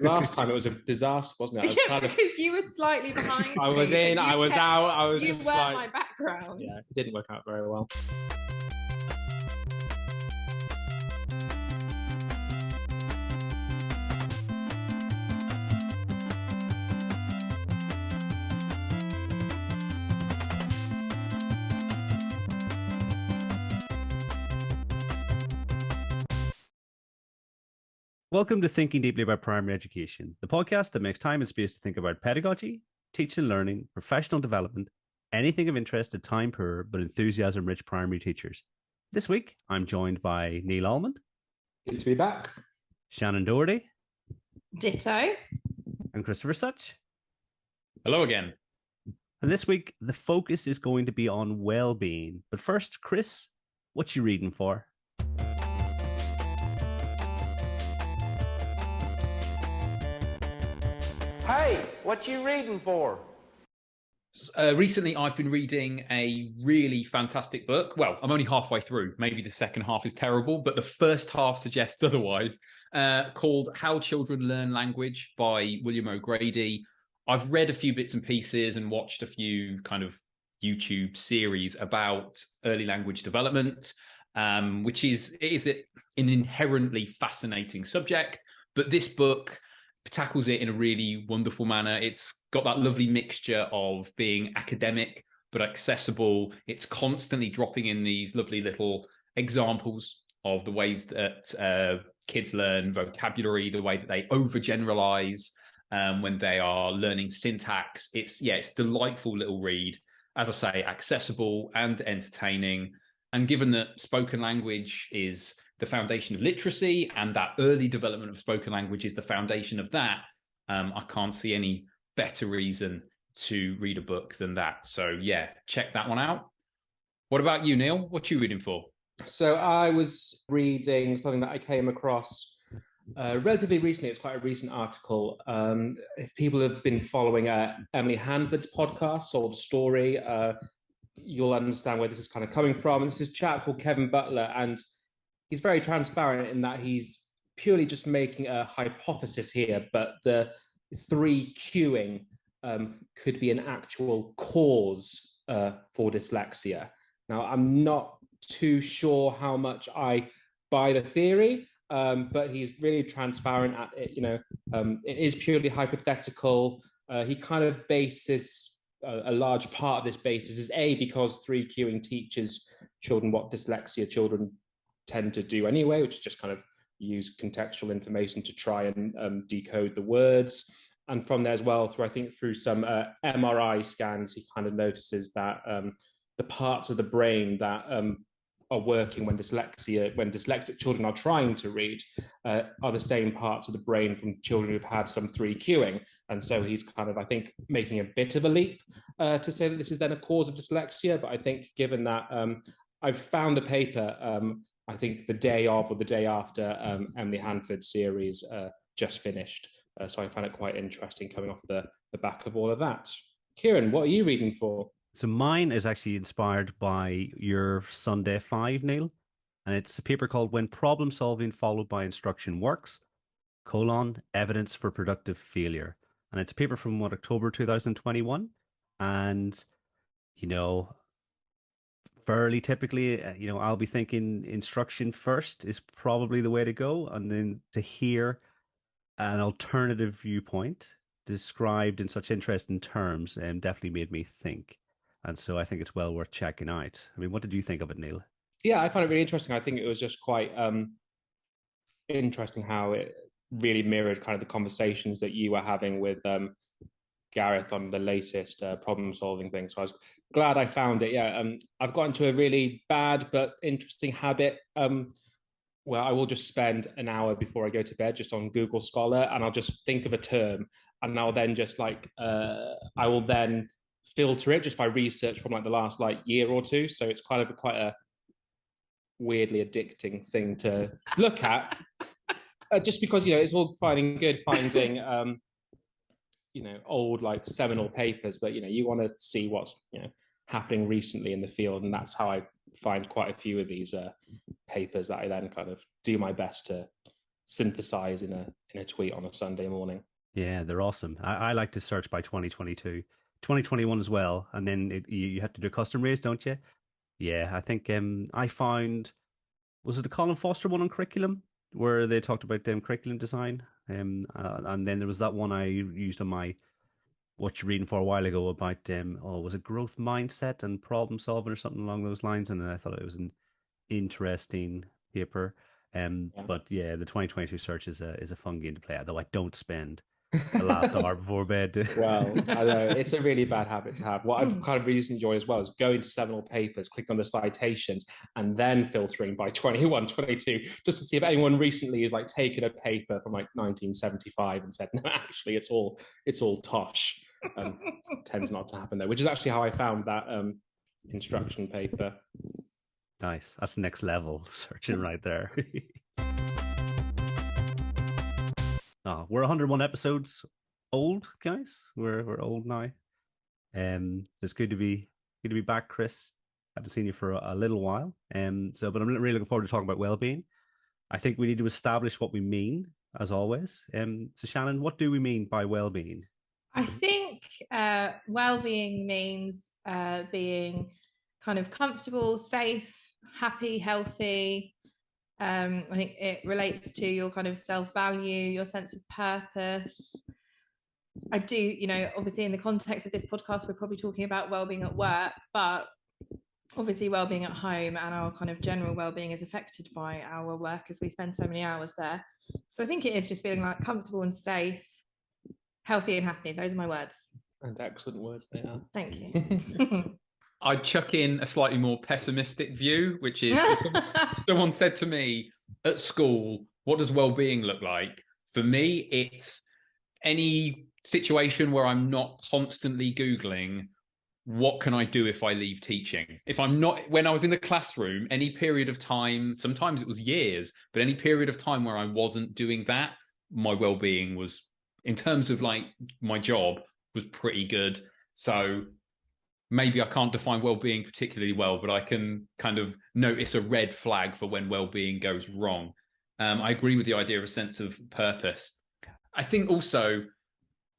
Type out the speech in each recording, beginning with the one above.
Last time it was a disaster, wasn't it? Yeah, because you were slightly behind. I was in, I was out, I was You just were like... my background. Yeah, it didn't work out very well. Welcome to Thinking Deeply About Primary Education, the podcast that makes time and space to think about pedagogy, teaching and learning, professional development, anything of interest to time-poor but enthusiasm-rich primary teachers. This week, I'm joined by Neil Almond. Good to be back. Shannen Doherty. Ditto. And Christopher Such. Hello again. And this week, the focus is going to be on well-being. But first, Chris, what you reading for? Hey, what you reading for? Recently, I've been reading a really fantastic book. Well, I'm only halfway through. Maybe the second half is terrible, but the first half suggests otherwise. Called How Children Learn Language by William O'Grady. I've read a few bits and pieces and watched a few kind of YouTube series about early language development, which is an inherently fascinating subject. But this book tackles it in a really wonderful manner. It's got that lovely mixture of being academic but accessible. It's constantly dropping in these lovely little examples of the ways that kids learn vocabulary, the way that they overgeneralize when they are learning syntax. It's delightful little read. As I say, accessible and entertaining. And given that spoken language is the foundation of literacy and that early development of spoken language is the foundation of that, I can't see any better reason to read a book than that. So yeah, check that one out. What about you, Neil? What are you reading for? So I was reading something that I came across relatively recently. It's quite a recent article. If people have been following Emily Hanford's podcast, Sold Story, you'll understand where this is kind of coming from. And this is a chap called Kevin Butler, and he's very transparent in that he's purely just making a hypothesis here, but the 3Qing could be an actual cause for dyslexia. Now, I'm not too sure how much I buy the theory, but he's really transparent at it. It is purely hypothetical. He kind of bases a large part of this basis is because 3Qing teaches children what dyslexia children tend to do anyway, which is just kind of use contextual information to try and decode the words. And from there as well, through some MRI scans, he kind of notices that the parts of the brain that are working when dyslexic children are trying to read are the same parts of the brain from children who've had some 3Qing. And so he's kind of, I think, making a bit of a leap to say that this is then a cause of dyslexia. But I think given that I've found a paper, I think the day of or the day after Emily Hanford's series just finished. So I found it quite interesting coming off the back of all of that. Kieran, what are you reading for? So mine is actually inspired by your Sunday 5, Neil. And it's a paper called When Problem Solving Followed by Instruction Works, Evidence for Productive Failure. And it's a paper from October 2021. And, fairly typically, I'll be thinking instruction first is probably the way to go. And then to hear an alternative viewpoint described in such interesting terms definitely made me think. And so I think it's well worth checking out. I mean, what did you think of it, Neil? Yeah, I found it really interesting. I think it was just quite interesting how it really mirrored kind of the conversations that you were having with Gareth on the latest problem-solving thing. So I was glad I found it. Yeah, I've got into a really bad but interesting habit where I will just spend an hour before I go to bed just on Google Scholar, and I'll just think of a term, and I'll then just I will then filter it just by research from the last year or two. So it's kind of quite a weirdly addicting thing to look at, just because it's all fine and good finding old seminal papers, but you want to see what's happening recently in the field, and that's how I find quite a few of these papers that I then kind of do my best to synthesize in a tweet on a Sunday morning. Yeah, they're awesome. I like to search by 2022, 2021 as well, and then you have to do a custom raise, don't you? Yeah, I think I found, was it the Colin Foster one on curriculum where they talked about curriculum design, and then there was that one I used on my what you're reading for a while ago about was it growth mindset and problem solving or something along those lines, and I thought it was an interesting paper. But yeah, the 2022 search is a fun game to play, although I don't spend the last hour before bed. Well, I know it's a really bad habit to have. What I've kind of really enjoyed as well is going to Seminole Papers, click on the citations, and then filtering by 21, 22, just to see if anyone recently has like taken a paper from like 1975 and said, no, actually, it's all tosh. Tends not to happen though, which is actually how I found that instruction paper. Nice. That's next level searching right there. We're 101 episodes old, guys. We're old now. It's good to be back, Chris. I haven't seen you for a little while. But I'm really looking forward to talking about well-being. I think we need to establish what we mean, as always. So Shannen, what do we mean by well-being? I think well-being means being kind of comfortable, safe, happy, healthy. I think it relates to your kind of self-value, your sense of purpose. I do, obviously in the context of this podcast, we're probably talking about well-being at work, but obviously well-being at home and our kind of general well-being is affected by our work as we spend so many hours there. So I think it is just feeling like comfortable and safe, healthy and happy. Those are my words. And excellent words they are. Thank you. I'd chuck in a slightly more pessimistic view, which is someone said to me at school, what does well-being look like? For me, it's any situation where I'm not constantly Googling, what can I do if I leave teaching? If I'm not, when I was in the classroom, any period of time, sometimes it was years, but any period of time where I wasn't doing that, my well-being was, in terms of like my job, was pretty good. So maybe I can't define well-being particularly well, but I can kind of notice a red flag for when well-being goes wrong. I agree with the idea of a sense of purpose. I think also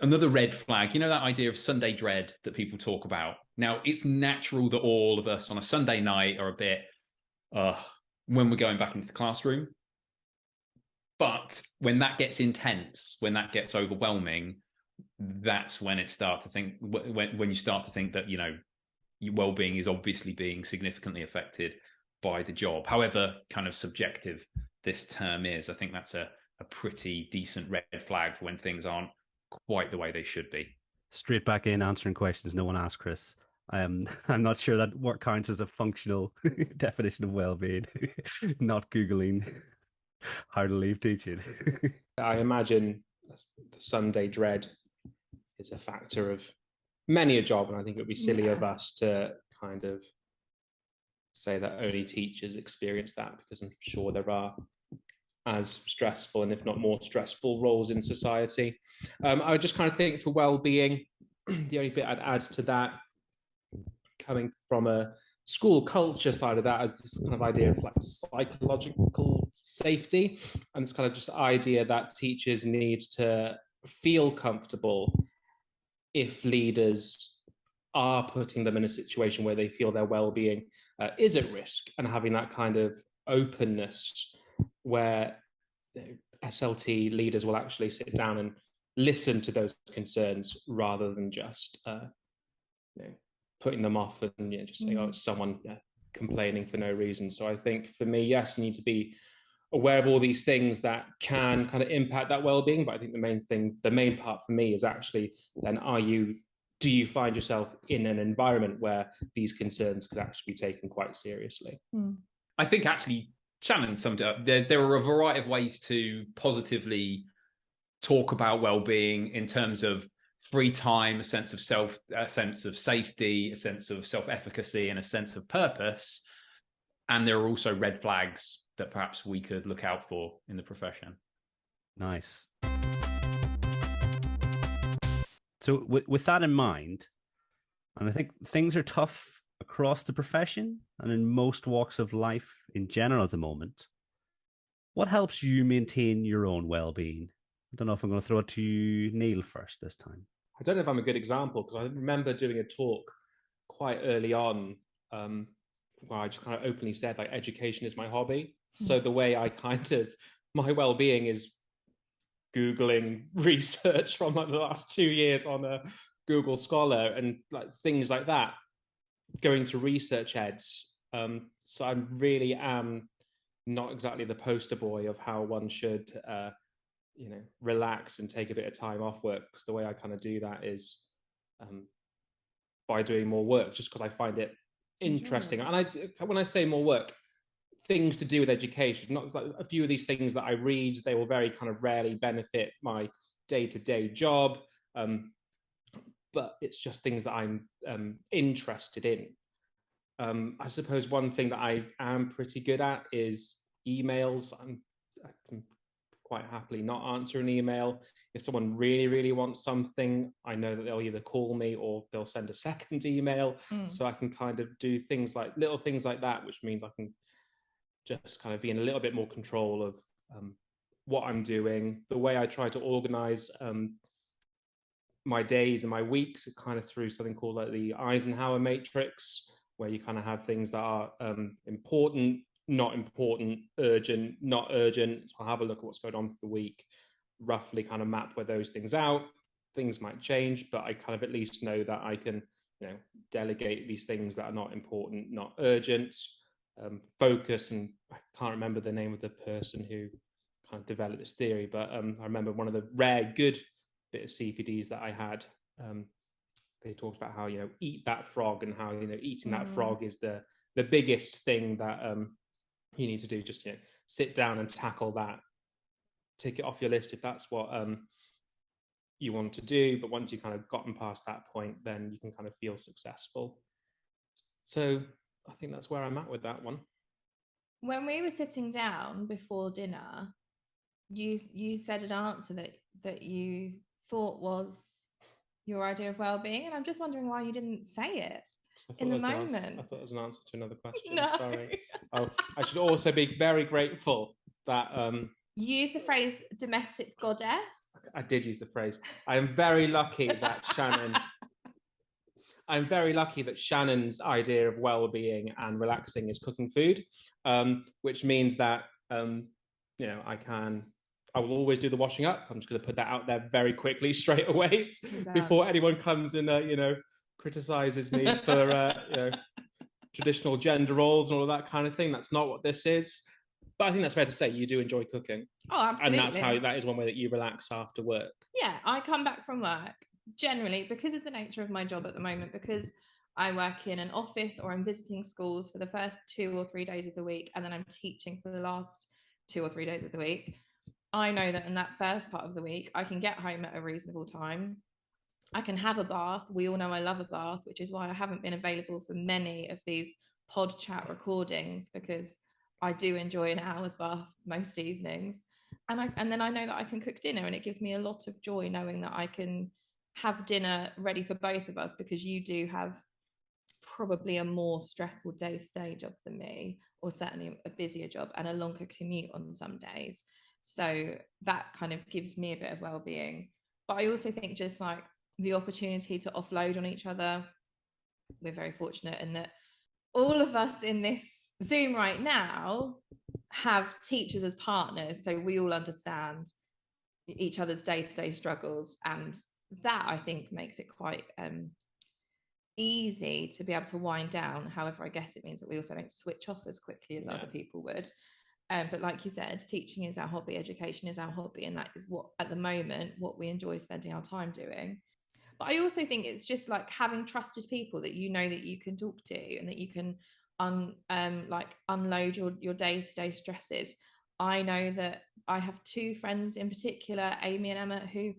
another red flag, that idea of Sunday dread that people talk about. Now, it's natural that all of us on a Sunday night are a bit, when we're going back into the classroom. But when that gets intense, when that gets overwhelming, that's when it starts to think, when you start to think that, your well-being is obviously being significantly affected by the job. However kind of subjective this term is, I think that's a pretty decent red flag for when things aren't quite the way they should be. Straight back in answering questions no one asked, Chris. I'm not sure that what counts as a functional definition of well-being. Not Googling how to leave teaching. I imagine the Sunday dread is a factor of many a job, and I think it would be silly of us to kind of say that only teachers experience that, because I'm sure there are as stressful and if not more stressful roles in society. I would just kind of think for well-being, the only bit I'd add to that, coming from a school culture side of that, as this kind of idea of like psychological safety, and this kind of just idea that teachers need to feel comfortable if leaders are putting them in a situation where they feel their well-being is at risk, and having that kind of openness where SLT leaders will actually sit down and listen to those concerns rather than just putting them off and just saying, oh, it's someone complaining for no reason. So I think for me, yes, you need to be aware of all these things that can kind of impact that well-being. But I think the main part for me is actually then, do you find yourself in an environment where these concerns could actually be taken quite seriously? I think actually Shannen summed it up. There are a variety of ways to positively talk about well-being in terms of free time, a sense of self, a sense of safety, a sense of self-efficacy, and a sense of purpose. And there are also red flags that perhaps we could look out for in the profession. Nice. So with that in mind, and I think things are tough across the profession and in most walks of life in general at the moment, What helps you maintain your own well-being? I don't know if I'm going to throw it to you, Neil, first this time. I don't know if I'm a good example, because I remember doing a talk quite early on where I just kind of openly said, like, education is my hobby. So the way I my well-being is Googling research from like the last 2 years on a Google Scholar and like things like that, going to research eds. So I really am not exactly the poster boy of how one should relax and take a bit of time off work, because the way I kind of do that is by doing more work, just because I find it interesting. And when I say more work, things to do with education, not like a few of these things that I read, they will very kind of rarely benefit my day-to-day job, but it's just things that I'm interested in. I suppose one thing that I am pretty good at is emails. I can quite happily not answer an email. If someone really, really wants something, I know that they'll either call me or they'll send a second email. So I can kind of do little things like that, which means I can just kind of be in a little bit more control of what I'm doing. The way I try to organize my days and my weeks are kind of through something called like the Eisenhower matrix, where you kind of have things that are important, not important, urgent, not urgent. So I'll have a look at what's going on for the week, roughly kind of map where those things out. Things might change, but I kind of at least know that I can, delegate these things that are not important, not urgent, focus. And I can't remember the name of the person who kind of developed this theory, but I remember one of the rare good bit of CPDs that I had, they talked about how, eat that frog, and how, eating that frog is the biggest thing that you need to do. Just, sit down and tackle that, tick it off your list if that's what you want to do. But once you've kind of gotten past that point, then you can kind of feel successful. So I think that's where I'm at with that one. When we were sitting down before dinner, you said an answer that you thought was your idea of well-being, and I'm just wondering why you didn't say it in the moment. I thought it was an answer to another question. No. Sorry. I should also be very grateful that you used the phrase domestic goddess. I did use the phrase. I'm very lucky that Shannon's idea of well-being and relaxing is cooking food, which means that I will always do the washing up. I'm just going to put that out there very quickly, straight away, before anyone comes and criticizes me for traditional gender roles and all of that kind of thing. That's not what this is. But I think that's fair to say you do enjoy cooking. Oh, absolutely. And that is one way that you relax after work. Yeah, I come back from work generally, because of the nature of my job at the moment, because I work in an office or I'm visiting schools for the first 2 or 3 days of the week, and then I'm teaching for the last 2 or 3 days of the week. I know that in that first part of the week, I can get home at a reasonable time. I can have a bath. We all know I love a bath, which is why I haven't been available for many of these pod chat recordings, because I do enjoy an hour's bath most evenings. And then I know that I can cook dinner, and it gives me a lot of joy knowing that I can have dinner ready for both of us, because you do have probably a more stressful day-to-day job than me, or certainly a busier job and a longer commute on some days. So that kind of gives me a bit of well-being. But I also think just like the opportunity to offload on each other, we're very fortunate in that all of us in this Zoom right now have teachers as partners, so we all understand each other's day-to-day struggles, and that I think makes it quite easy to be able to wind down. However, I guess it means that we also don't switch off as quickly as other people would. But like you said, teaching is our hobby, education is our hobby, and that is what, at the moment, what we enjoy spending our time doing. But I also think it's just like having trusted people that you know that you can talk to, and that you can unload your day-to-day stresses. I know that I have 2 friends in particular, Amy and Emma, who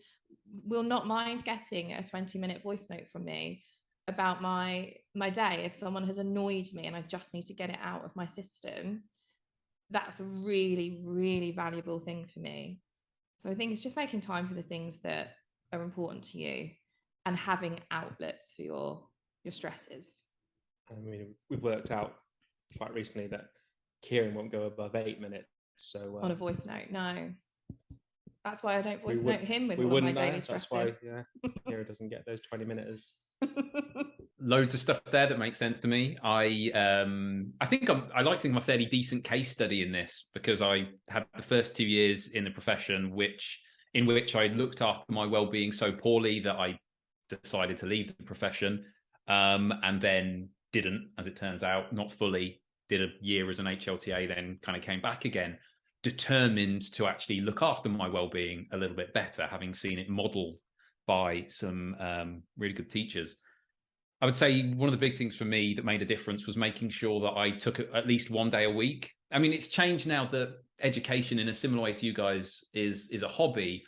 will not mind getting a 20-minute voice note from me about my day. If someone has annoyed me and I just need to get it out of my system, that's a really, really valuable thing for me. So I think it's just making time for the things that are important to you and having outlets for your stresses. I mean, we've worked out quite recently that Kieran won't go above 8 minutes So on a voice note, no. That's why I don't voice we note him with we all of my wouldn't know. daily stresses. That's why, Kira doesn't get those 20 minutes. Loads of stuff there that makes sense to me. I think I like to think I'm a fairly decent case study in this, because I had the first 2 years in the profession in which I looked after my well-being so poorly that I decided to leave the profession, and then didn't, as it turns out, not fully. Did a year as an HLTA, then kind of came back again, determined to actually look after my well-being a little bit better, having seen it modeled by some really good teachers. I would say one of the big things for me that made a difference was making sure that I took at least one day a week. I mean, it's changed now that education, in a similar way to you guys, is a hobby.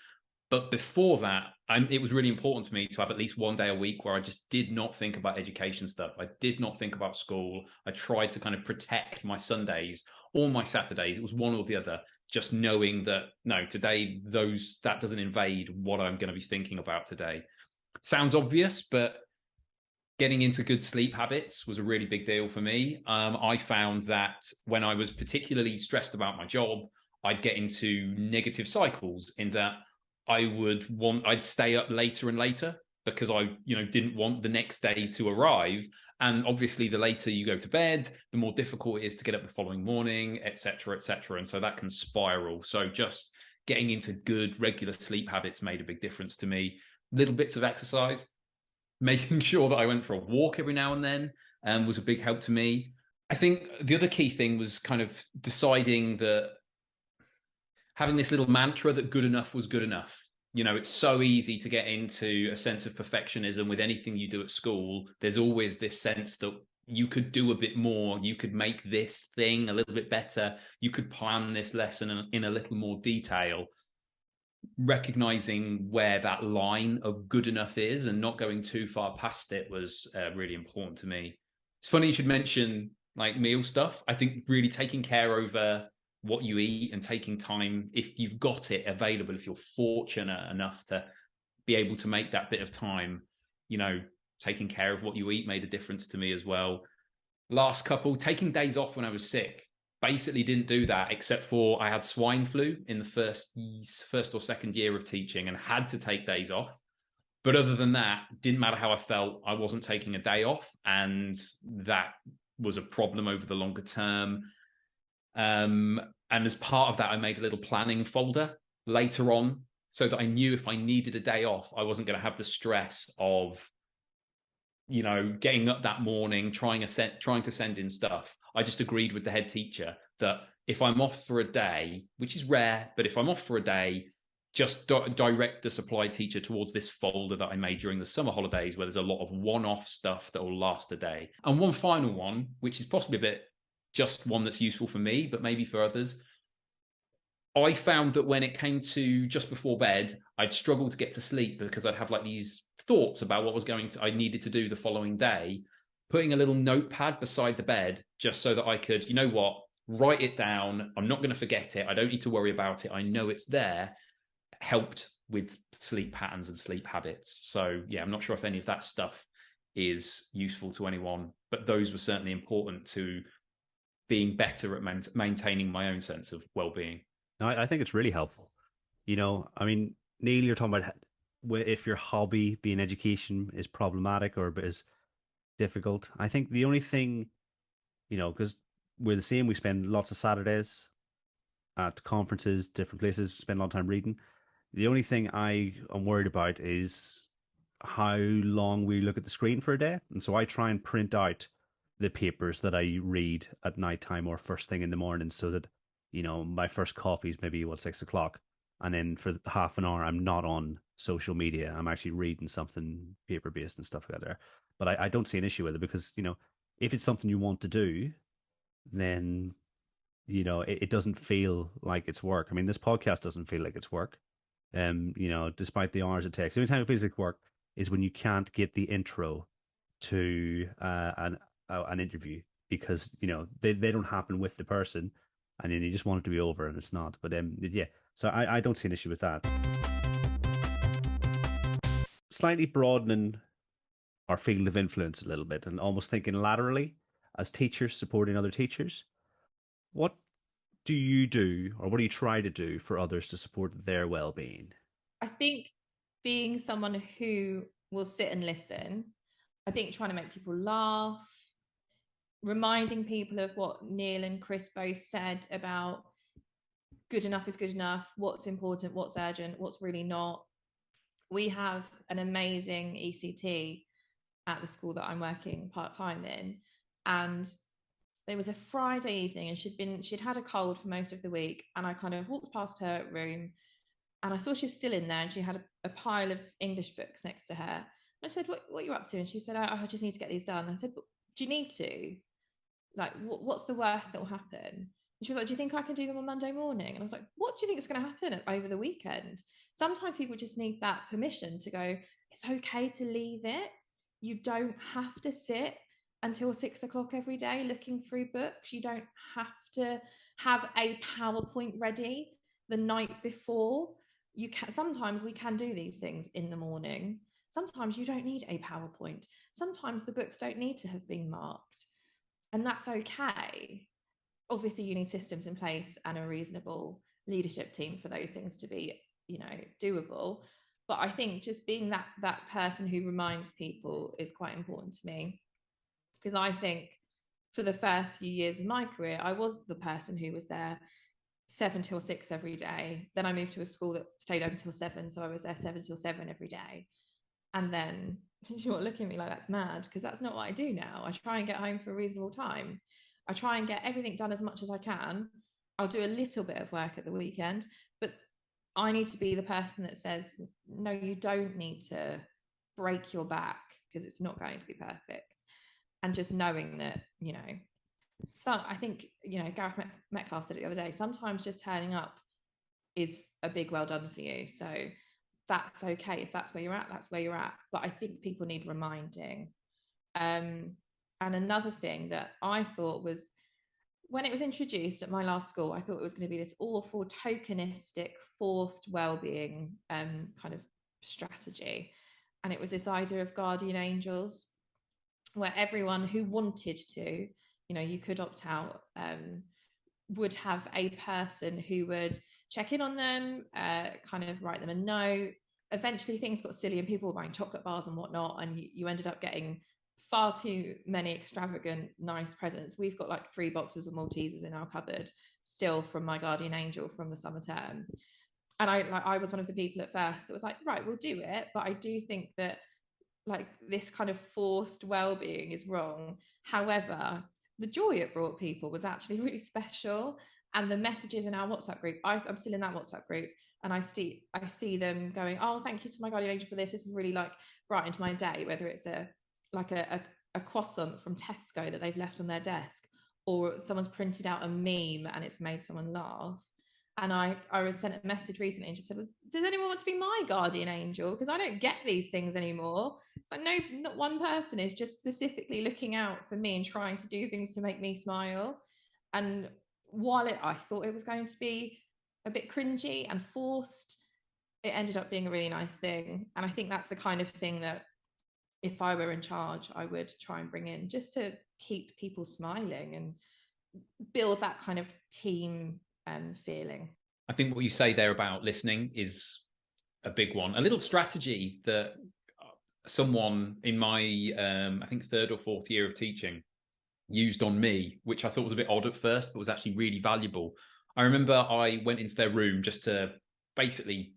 But before that, it was really important to me to have at least one day a week where I just did not think about education stuff. I did not think about school. I tried to kind of protect my Sundays or my Saturdays. It was one or the other, just knowing that, no, today, that doesn't invade what I'm going to be thinking about today. Sounds obvious, but getting into good sleep habits was a really big deal for me. I found that when I was particularly stressed about my job, I'd get into negative cycles in that I'd stay up later and later because I, didn't want the next day to arrive. And obviously the later you go to bed, the more difficult it is to get up the following morning, et cetera, et cetera. And so that can spiral. So just getting into good regular sleep habits made a big difference to me. Little bits of exercise, making sure that I went for a walk every now and then, was a big help to me. I think the other key thing was kind of deciding that having this little mantra that good enough was good enough. It's so easy to get into a sense of perfectionism with anything you do at school. There's always this sense that you could do a bit more. You could make this thing a little bit better. You could plan this lesson in a little more detail. Recognizing where that line of good enough is and not going too far past it was really important to me. It's funny you should mention like meal stuff. I think really taking care over what you eat and taking time, if you've got it available, if you're fortunate enough to be able to make that bit of time, taking care of what you eat made a difference to me as well. Last couple, taking days off when I was sick. Basically didn't do that except for I had swine flu in the first or second year of teaching and had to take days off. But other than that, didn't matter how I felt, I wasn't taking a day off. And that was a problem over the longer term. And as part of that, I made a little planning folder later on so that I knew if I needed a day off, I wasn't going to have the stress of, getting up that morning, trying to send in stuff. I just agreed with the head teacher that if I'm off for a day, which is rare, but if I'm off for a day, just direct the supply teacher towards this folder that I made during the summer holidays, where there's a lot of one-off stuff that will last a day. And one final one, which is possibly a bit just one that's useful for me, but maybe for others. I found that when it came to just before bed, I'd struggle to get to sleep because I'd have like these thoughts about what I needed to do the following day. Putting a little notepad beside the bed just so that I could, write it down. I'm not going to forget it. I don't need to worry about it. I know it's there. Helped with sleep patterns and sleep habits. So yeah, I'm not sure if any of that stuff is useful to anyone, but those were certainly important to being better at maintaining my own sense of well-being. I think it's really helpful. Neil, you're talking about if your hobby being education is problematic or is difficult. I think the only thing, because we're the same, we spend lots of Saturdays at conferences, different places, spend a lot of time reading. The only thing I am worried about is how long we look at the screen for a day. And so I try and print out the papers that I read at nighttime or first thing in the morning so that, my first coffee is maybe 6 o'clock. And then for half an hour, I'm not on social media. I'm actually reading something paper-based and stuff like that there. But I don't see an issue with it because, if it's something you want to do, then, it doesn't feel like it's work. I mean, this podcast doesn't feel like it's work. Despite the hours it takes. The only time it feels like work is when you can't get the intro to an interview because, they don't happen with the person and then you just want it to be over and it's not. But yeah, so I don't see an issue with that. Slightly broadening our field of influence a little bit and almost thinking laterally as teachers supporting other teachers. What do you do, or what do you try to do for others to support their well-being? I think being someone who will sit and listen, I think trying to make people laugh, reminding people of what Neil and Chris both said about good enough is good enough, what's important, what's urgent, what's really not. We have an amazing ECT at the school that I'm working part-time in, and it was a Friday evening, and she'd had a cold for most of the week, and I kind of walked past her room and I saw she was still in there, and she had a pile of English books next to her. And I said, what are you up to? And she said, I just need to get these done. And I said, do you need to? Like, what's the worst that will happen? And she was like, do you think I can do them on Monday morning? And I was like, what do you think is going to happen over the weekend? Sometimes people just need that permission to go, it's okay to leave it. You don't have to sit until 6 o'clock every day looking through books. You don't have to have a PowerPoint ready the night before. You can, sometimes we can do these things in the morning. Sometimes you don't need a PowerPoint. Sometimes the books don't need to have been marked, and that's okay. Obviously, you need systems in place and a reasonable leadership team for those things to be, doable. But I think just being that person who reminds people is quite important to me, because I think for the first few years of my career, I was the person who was there 7 till 6 every day. Then I moved to a school that stayed open till 7, so I was there 7 till 7 every day. And then you're looking at me like that's mad, because that's not what I do now. I try and get home for a reasonable time. I try and get everything done as much as I can. I'll do a little bit of work at the weekend, but I need to be the person that says, no, you don't need to break your back, because it's not going to be perfect. And just knowing that, so I think, Gareth Metcalf said it the other day, sometimes just turning up is a big well done for you. So that's okay. If that's where you're at, that's where you're at. But I think people need reminding. And another thing that I thought was, when it was introduced at my last school, I thought it was going to be this awful, tokenistic, forced well-being kind of strategy. And it was this idea of guardian angels, where everyone who wanted to, you could opt out, would have a person who would check in on them, kind of write them a note. Eventually things got silly and people were buying chocolate bars and whatnot, and you ended up getting far too many extravagant, nice presents. We've got like 3 boxes of Maltesers in our cupboard still from my guardian angel from the summer term. And I was one of the people at first that was like, right, we'll do it. But I do think that like this kind of forced well-being is wrong. However, the joy it brought people was actually really special. And the messages in our WhatsApp group, I'm still in that WhatsApp group, and I see them going, oh, thank you to my guardian angel for this. This has really like brightened my day, whether it's a croissant from Tesco that they've left on their desk, or someone's printed out a meme and it's made someone laugh. And I sent a message recently and just said, well, does anyone want to be my guardian angel? Because I don't get these things anymore. It's like, no, not one person is just specifically looking out for me and trying to do things to make me smile. And while I thought it was going to be a bit cringy and forced, it ended up being a really nice thing. And I think that's the kind of thing that if I were in charge, I would try and bring in, just to keep people smiling and build that kind of team feeling. I think what you say there about listening is a big one. A little strategy that someone in my, I think 3rd or 4th year of teaching used on me, which I thought was a bit odd at first, but was actually really valuable. I remember I went into their room just to basically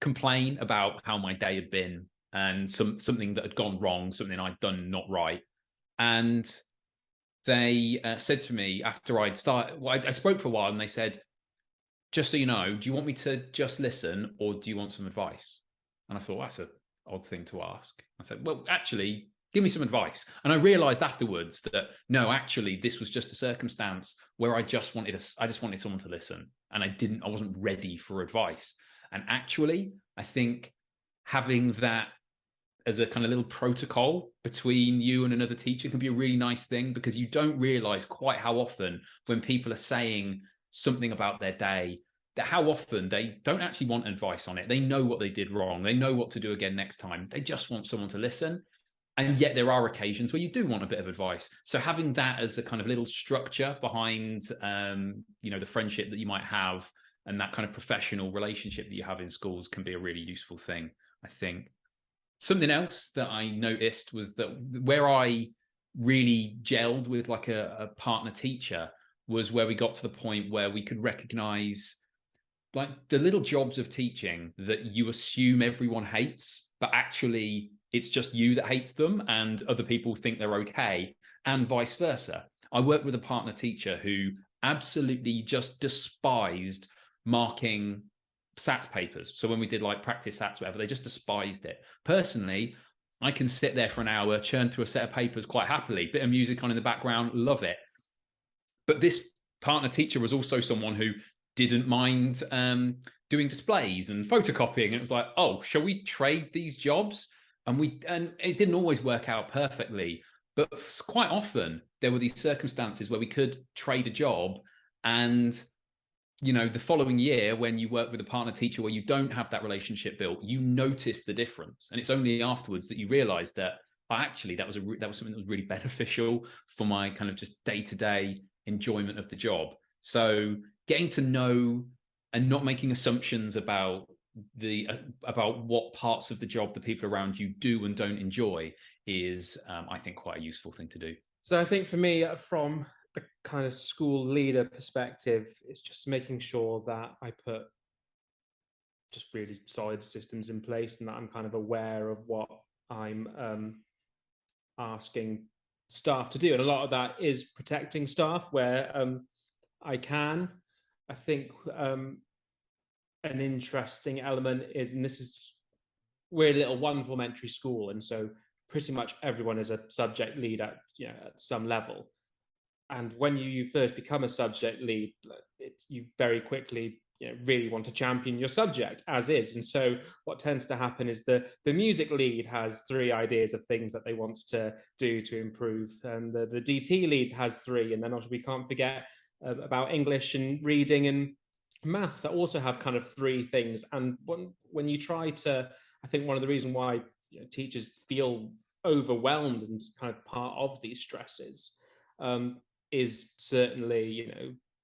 complain about how my day had been and something that had gone wrong, something I'd done not right. And they said to me after I'd started, well, I spoke for a while, and they said, just so you know, do you want me to just listen, or do you want some advice? And I thought, that's an odd thing to ask. I said, well, actually, give me some advice. And I realized afterwards that no, actually, this was just a circumstance where I just wanted someone to listen, and I wasn't ready for advice. And actually, I think having that as a kind of little protocol between you and another teacher can be a really nice thing, because you don't realize quite how often when people are saying something about their day, that how often they don't actually want advice on it. They know what they did wrong. They know what to do again next time. They just want someone to listen. And yet there are occasions where you do want a bit of advice. So having that as a kind of little structure behind, the friendship that you might have and that kind of professional relationship that you have in schools can be a really useful thing, I think. Something else that I noticed was that where I really gelled with like a partner teacher was where we got to the point where we could recognize like the little jobs of teaching that you assume everyone hates, but actually it's just you that hates them and other people think they're okay, and vice versa. I worked with a partner teacher who absolutely just despised marking SATs papers. So when we did like practice SATs, whatever, they just despised it. Personally, I can sit there for an hour, churn through a set of papers quite happily, bit of music on in the background, love it. But this partner teacher was also someone who didn't mind doing displays and photocopying. And it was like, oh, shall we trade these jobs? And it didn't always work out perfectly, but quite often there were these circumstances where we could trade a job, and the following year when you work with a partner teacher where you don't have that relationship built, you notice the difference, and it's only afterwards that you realize that actually that was something that was really beneficial for my kind of just day-to-day enjoyment of the job. So getting to know and not making assumptions about what parts of the job the people around you do and don't enjoy is, I think, quite a useful thing to do. So I think for me, from the kind of school leader perspective, it's just making sure that I put just really solid systems in place and that I'm kind of aware of what I'm asking staff to do. And a lot of that is protecting staff where I can. I think an interesting element is, and we're a little one elementary school, and so pretty much everyone is a subject lead at some level. And when you first become a subject lead, you very quickly really want to champion your subject as is. And so what tends to happen is the music lead has 3 ideas of things that they want to do to improve, and the DT lead has 3, and then also we can't forget about English and reading and maths that also have kind of 3 things. And when you try to, I think one of the reasons why teachers feel overwhelmed and kind of part of these stresses is certainly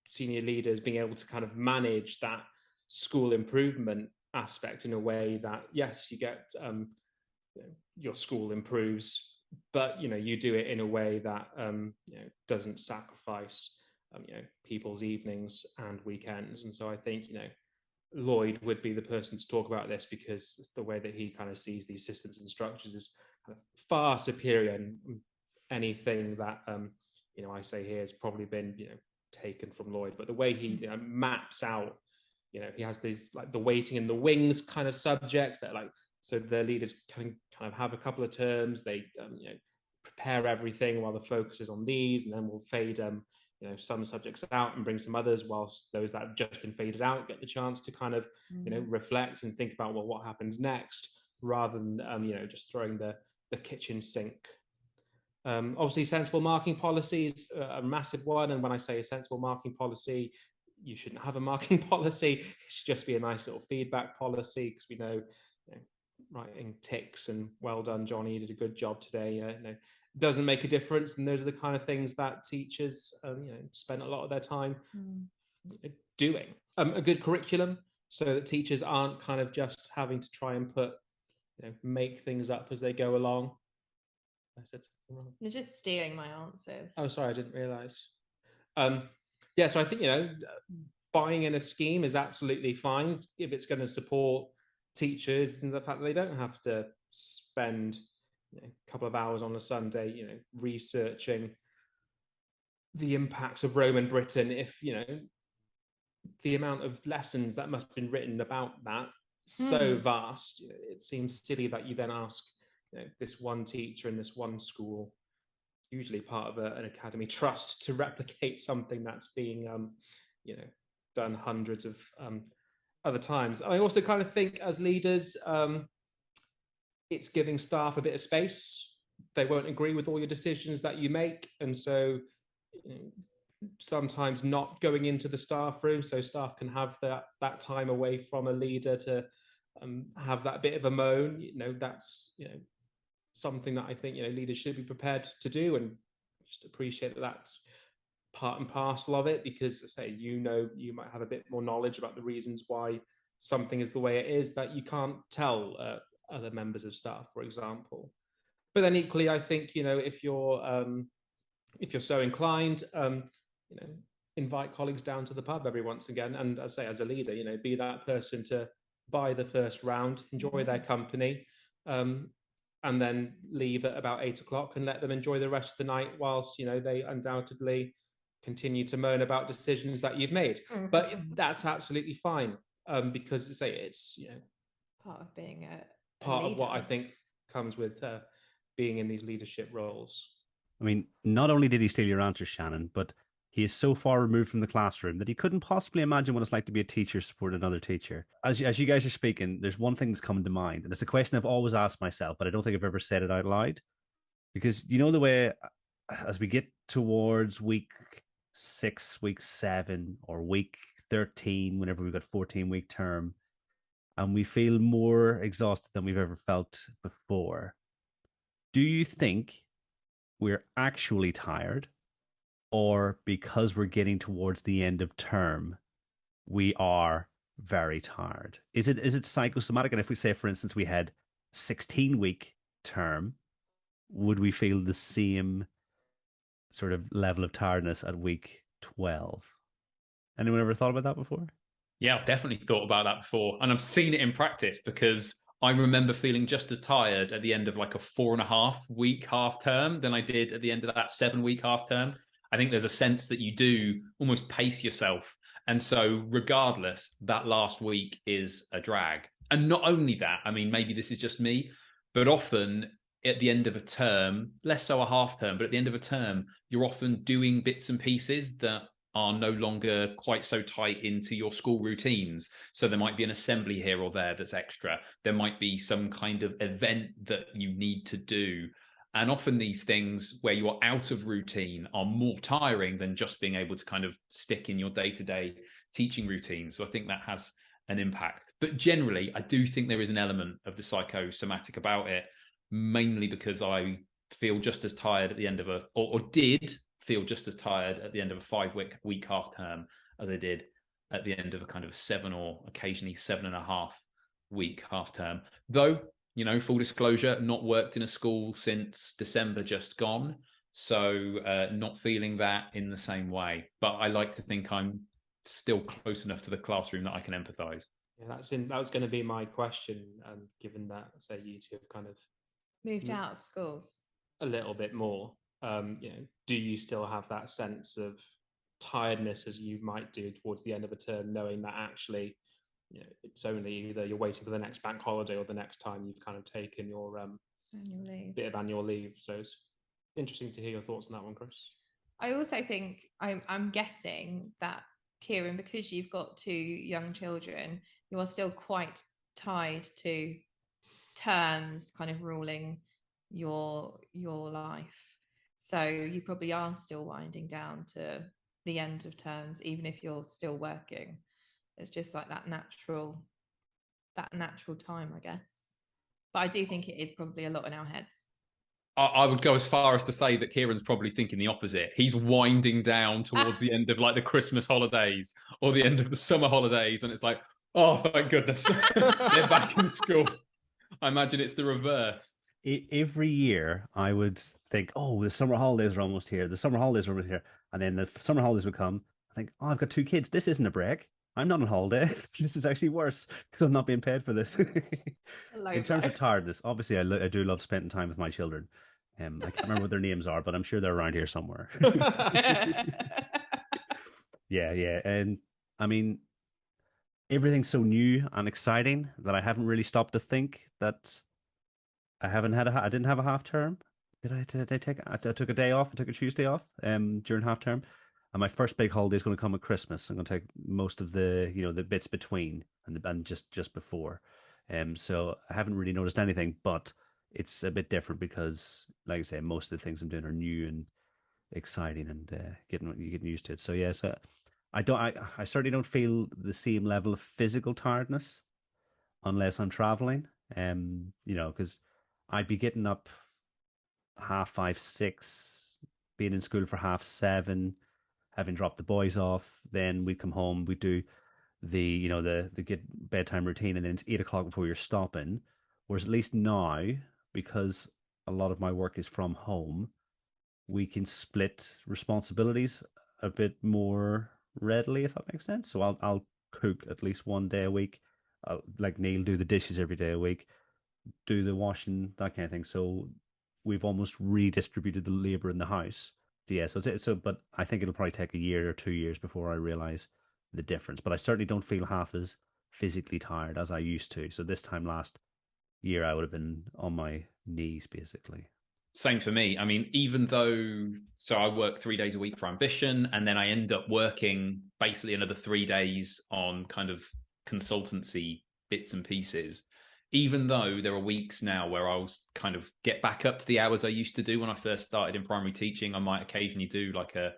senior leaders being able to kind of manage that school improvement aspect in a way that, yes, you get your school improves, but you do it in a way that doesn't sacrifice people's evenings and weekends. And so I think Lloyd would be the person to talk about this, because it's the way that he kind of sees these systems and structures is kind of far superior, and anything that I say here has probably been taken from Lloyd. But the way he maps out, he has these like the waiting in the wings kind of subjects that so the leaders can kind of have a couple of terms, they prepare everything while the focus is on these, and then we'll fade some subjects out and bring some others, whilst those that have just been faded out get the chance to kind of reflect and think about what happens next, rather than just throwing the kitchen sink. Obviously sensible marking policy is a massive one, and when I say a sensible marking policy, you shouldn't have a marking policy. It should just be a nice little feedback policy, because we know writing ticks and well done Johnny, you did a good job today doesn't make a difference. And those are the kind of things that teachers spend a lot of their time doing. A good curriculum, so that teachers aren't kind of just having to try and make things up as they go along. I said something wrong. You're just stealing my answers. Oh, sorry, I didn't realise. So I think buying in a scheme is absolutely fine if it's going to support teachers, and the fact that they don't have to spend a couple of hours on a Sunday, researching the impacts of Rome and Britain. If the amount of lessons that must have been written about that so vast, it seems silly that you then ask this one teacher in this one school, usually part of an academy trust, to replicate something that's being done hundreds of other times. I also kind of think as leaders, it's giving staff a bit of space. They won't agree with all your decisions that you make, and so sometimes not going into the staff room so staff can have that time away from a leader to have that bit of a moan. That's something that I think, leaders should be prepared to do, and just appreciate that that's part and parcel of it, because say, you might have a bit more knowledge about the reasons why something is the way it is that you can't tell other members of staff, for example. But then equally, I think, if you're so inclined, invite colleagues down to the pub every once again. And I say, as a leader, be that person to buy the first round, enjoy their company, and then leave at about 8 o'clock and let them enjoy the rest of the night whilst, they undoubtedly continue to moan about decisions that you've made. But that's absolutely fine, because say it's, part of being a part leader. of what I think comes with being in these leadership roles. I mean, not only did he steal your answer, Shannen, but he is so far removed from the classroom that he couldn't possibly imagine what it's like to be a teacher supporting another teacher. As you guys are speaking, there's one thing that's coming to mind, and it's a question I've always asked myself, but I don't think I've ever said it out loud. Because the way, as we get towards week 6, week 7, or week 13, whenever we've got 14-week term, and we feel more exhausted than we've ever felt before, do you think we're actually tired, or because we're getting towards the end of term, we are very tired? Is it psychosomatic? And if we say, for instance, we had 16-week term, would we feel the same sort of level of tiredness at week 12? Anyone ever thought about that before? Yeah, I've definitely thought about that before. And I've seen it in practice, because I remember feeling just as tired at the end of like a 4.5-week half term than I did at the end of that 7-week half term. I think there's a sense that you do almost pace yourself. And so regardless, that last week is a drag. And not only that, I mean, maybe this is just me, but often at the end of a term, less so a half term, but at the end of a term, you're often doing bits and pieces that are no longer quite so tight into your school routines. So there might be an assembly here or there that's extra. There might be some kind of event that you need to do. And often these things where you are out of routine are more tiring than just being able to kind of stick in your day-to-day teaching routine. So I think that has an impact. But generally, I do think there is an element of the psychosomatic about it, mainly because I feel just as tired at the end of or did feel just as tired at the end of a 5-week half term as I did at the end of a kind of 7 or occasionally 7.5-week half term. Though, full disclosure, not worked in a school since December just gone. So not feeling that in the same way. But I like to think I'm still close enough to the classroom that I can empathise. Yeah, that was going to be my question, given that, say, you two have kind of moved out of schools a little bit more. Do you still have that sense of tiredness as you might do towards the end of a term, knowing that actually, it's only either you're waiting for the next bank holiday or the next time you've kind of taken your bit of annual leave? So it's interesting to hear your thoughts on that one, Chris. I also think I'm guessing that, Kieran, because you've got 2 young children, you are still quite tied to terms kind of ruling your life. So you probably are still winding down to the end of terms, even if you're still working. It's just like that natural time, I guess. But I do think it is probably a lot in our heads. I would go as far as to say that Kieran's probably thinking the opposite. He's winding down towards the end of like the Christmas holidays or the end of the summer holidays. And it's like, oh, thank goodness, they're back in school. I imagine it's the reverse. Every year I would think, oh, the summer holidays are almost here. The summer holidays are almost here. And then the summer holidays would come. I think, oh, I've got 2 kids. This isn't a break. I'm not on holiday. This is actually worse because I'm not being paid for this. In terms of tiredness, obviously I do love spending time with my children. I can't remember what their names are, but I'm sure they're around here somewhere. Yeah. And I mean, everything's so new and exciting that I haven't really stopped to think that I didn't have a half term. I took a day off. I took a Tuesday off during half term. And my first big holiday is going to come at Christmas. I'm going to take most of the the bits between and just before. So I haven't really noticed anything, but it's a bit different because, like I say, most of the things I'm doing are new and exciting and getting used to it. So yeah, so I certainly don't feel the same level of physical tiredness unless I'm traveling. Because I'd be getting up 5:30, 6, being in school for 7:30, having dropped the boys off. Then we come home, we do the get bedtime routine, and then it's 8 o'clock before you're stopping. Whereas at least now, because a lot of my work is from home, we can split responsibilities a bit more readily, if that makes sense. So I'll cook at least one day a week. Like Neil, do the dishes every day a week, do the washing, that kind of thing. So we've almost redistributed the labor in the house. Yeah, but I think it'll probably take a year or 2 years before I realize the difference. But I certainly don't feel half as physically tired as I used to. So this time last year, I would have been on my knees, basically. Same for me. I mean, even though, so I work 3 days a week for Ambition, and then I end up working basically another 3 days on kind of consultancy bits and pieces. Even though there are weeks now where I'll kind of get back up to the hours I used to do when I first started in primary teaching, I might occasionally do like a,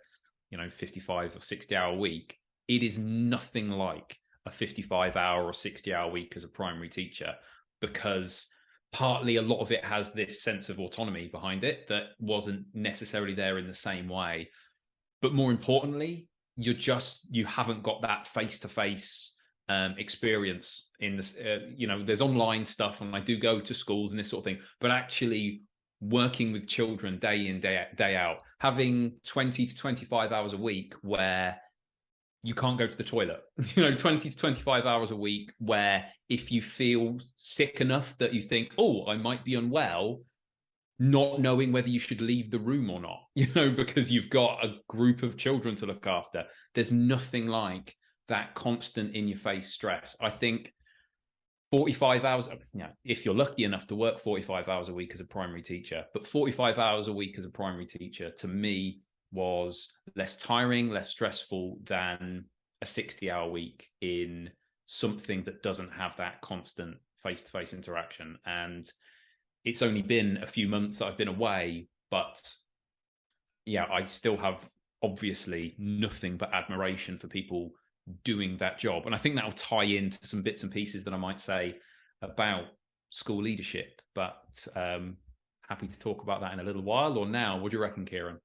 55 or 60 hour week. It is nothing like a 55 hour or 60 hour week as a primary teacher, because partly a lot of it has this sense of autonomy behind it that wasn't necessarily there in the same way. But more importantly, you haven't got that face-to-face experience in this. There's online stuff, and I do go to schools and this sort of thing, but actually working with children day in, day out, having 20 to 25 hours a week where you can't go to the toilet, 20 to 25 hours a week where if you feel sick enough that you think, oh, I might be unwell, not knowing whether you should leave the room or not, because you've got a group of children to look after. There's nothing like that constant in your face stress. I think 45 hours, if you're lucky enough to work 45 hours a week as a primary teacher, but 45 hours a week as a primary teacher, to me, was less tiring, less stressful than a 60-hour week in something that doesn't have that constant face-to-face interaction. And it's only been a few months that I've been away, but yeah, I still have obviously nothing but admiration for people doing that job. And I think that'll tie into some bits and pieces that I might say about school leadership, but happy to talk about that in a little while. Or now, what do you reckon, Kieran?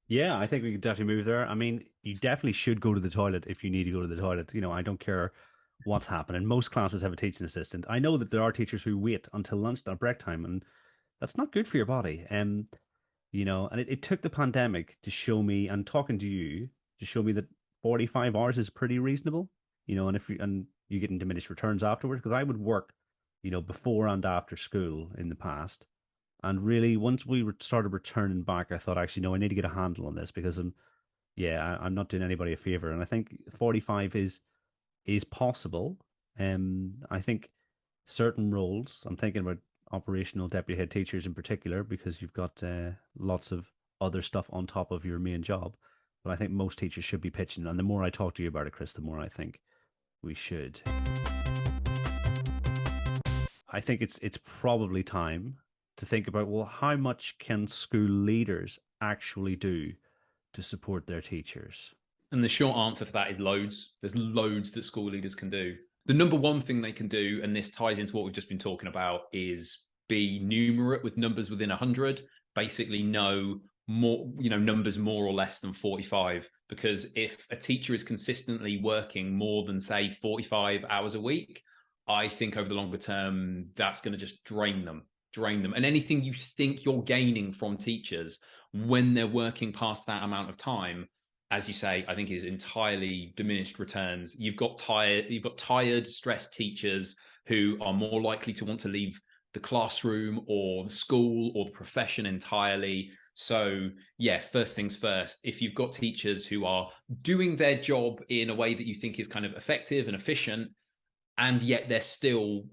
Yeah, I think we could definitely move there. I mean, you definitely should go to the toilet if you need to go to the toilet. I don't care what's happening. Most classes have a teaching assistant. I know that there are teachers who wait until lunch or break time, and that's not good for your body. And it took the pandemic to show me, and talking to you, to show me that 45 hours is pretty reasonable. And you getting diminished returns afterwards, because I would work, before and after school in the past. And really, once we started returning back, I thought, actually, no, I need to get a handle on this, because I'm not doing anybody a favor. And I think 45 is possible. I think certain roles, I'm thinking about operational deputy head teachers in particular, because you've got lots of other stuff on top of your main job. But I think most teachers should be pitching. And the more I talk to you about it, Chris, the more I think we should. I think it's probably time to think about, well, how much can school leaders actually do to support their teachers? And the short answer to that is loads. There's loads that school leaders can do. The number one thing they can do, and this ties into what we've just been talking about, is be numerate with numbers within 100. Basically know more, numbers more or less than 45. Because if a teacher is consistently working more than, say, 45 hours a week, I think over the longer term, that's going to just drain them. And anything you think you're gaining from teachers when they're working past that amount of time, as you say, I think is entirely diminished returns. You've got tired, stressed teachers who are more likely to want to leave the classroom or the school or the profession entirely. So yeah, first things first, if you've got teachers who are doing their job in a way that you think is kind of effective and efficient, and yet they're still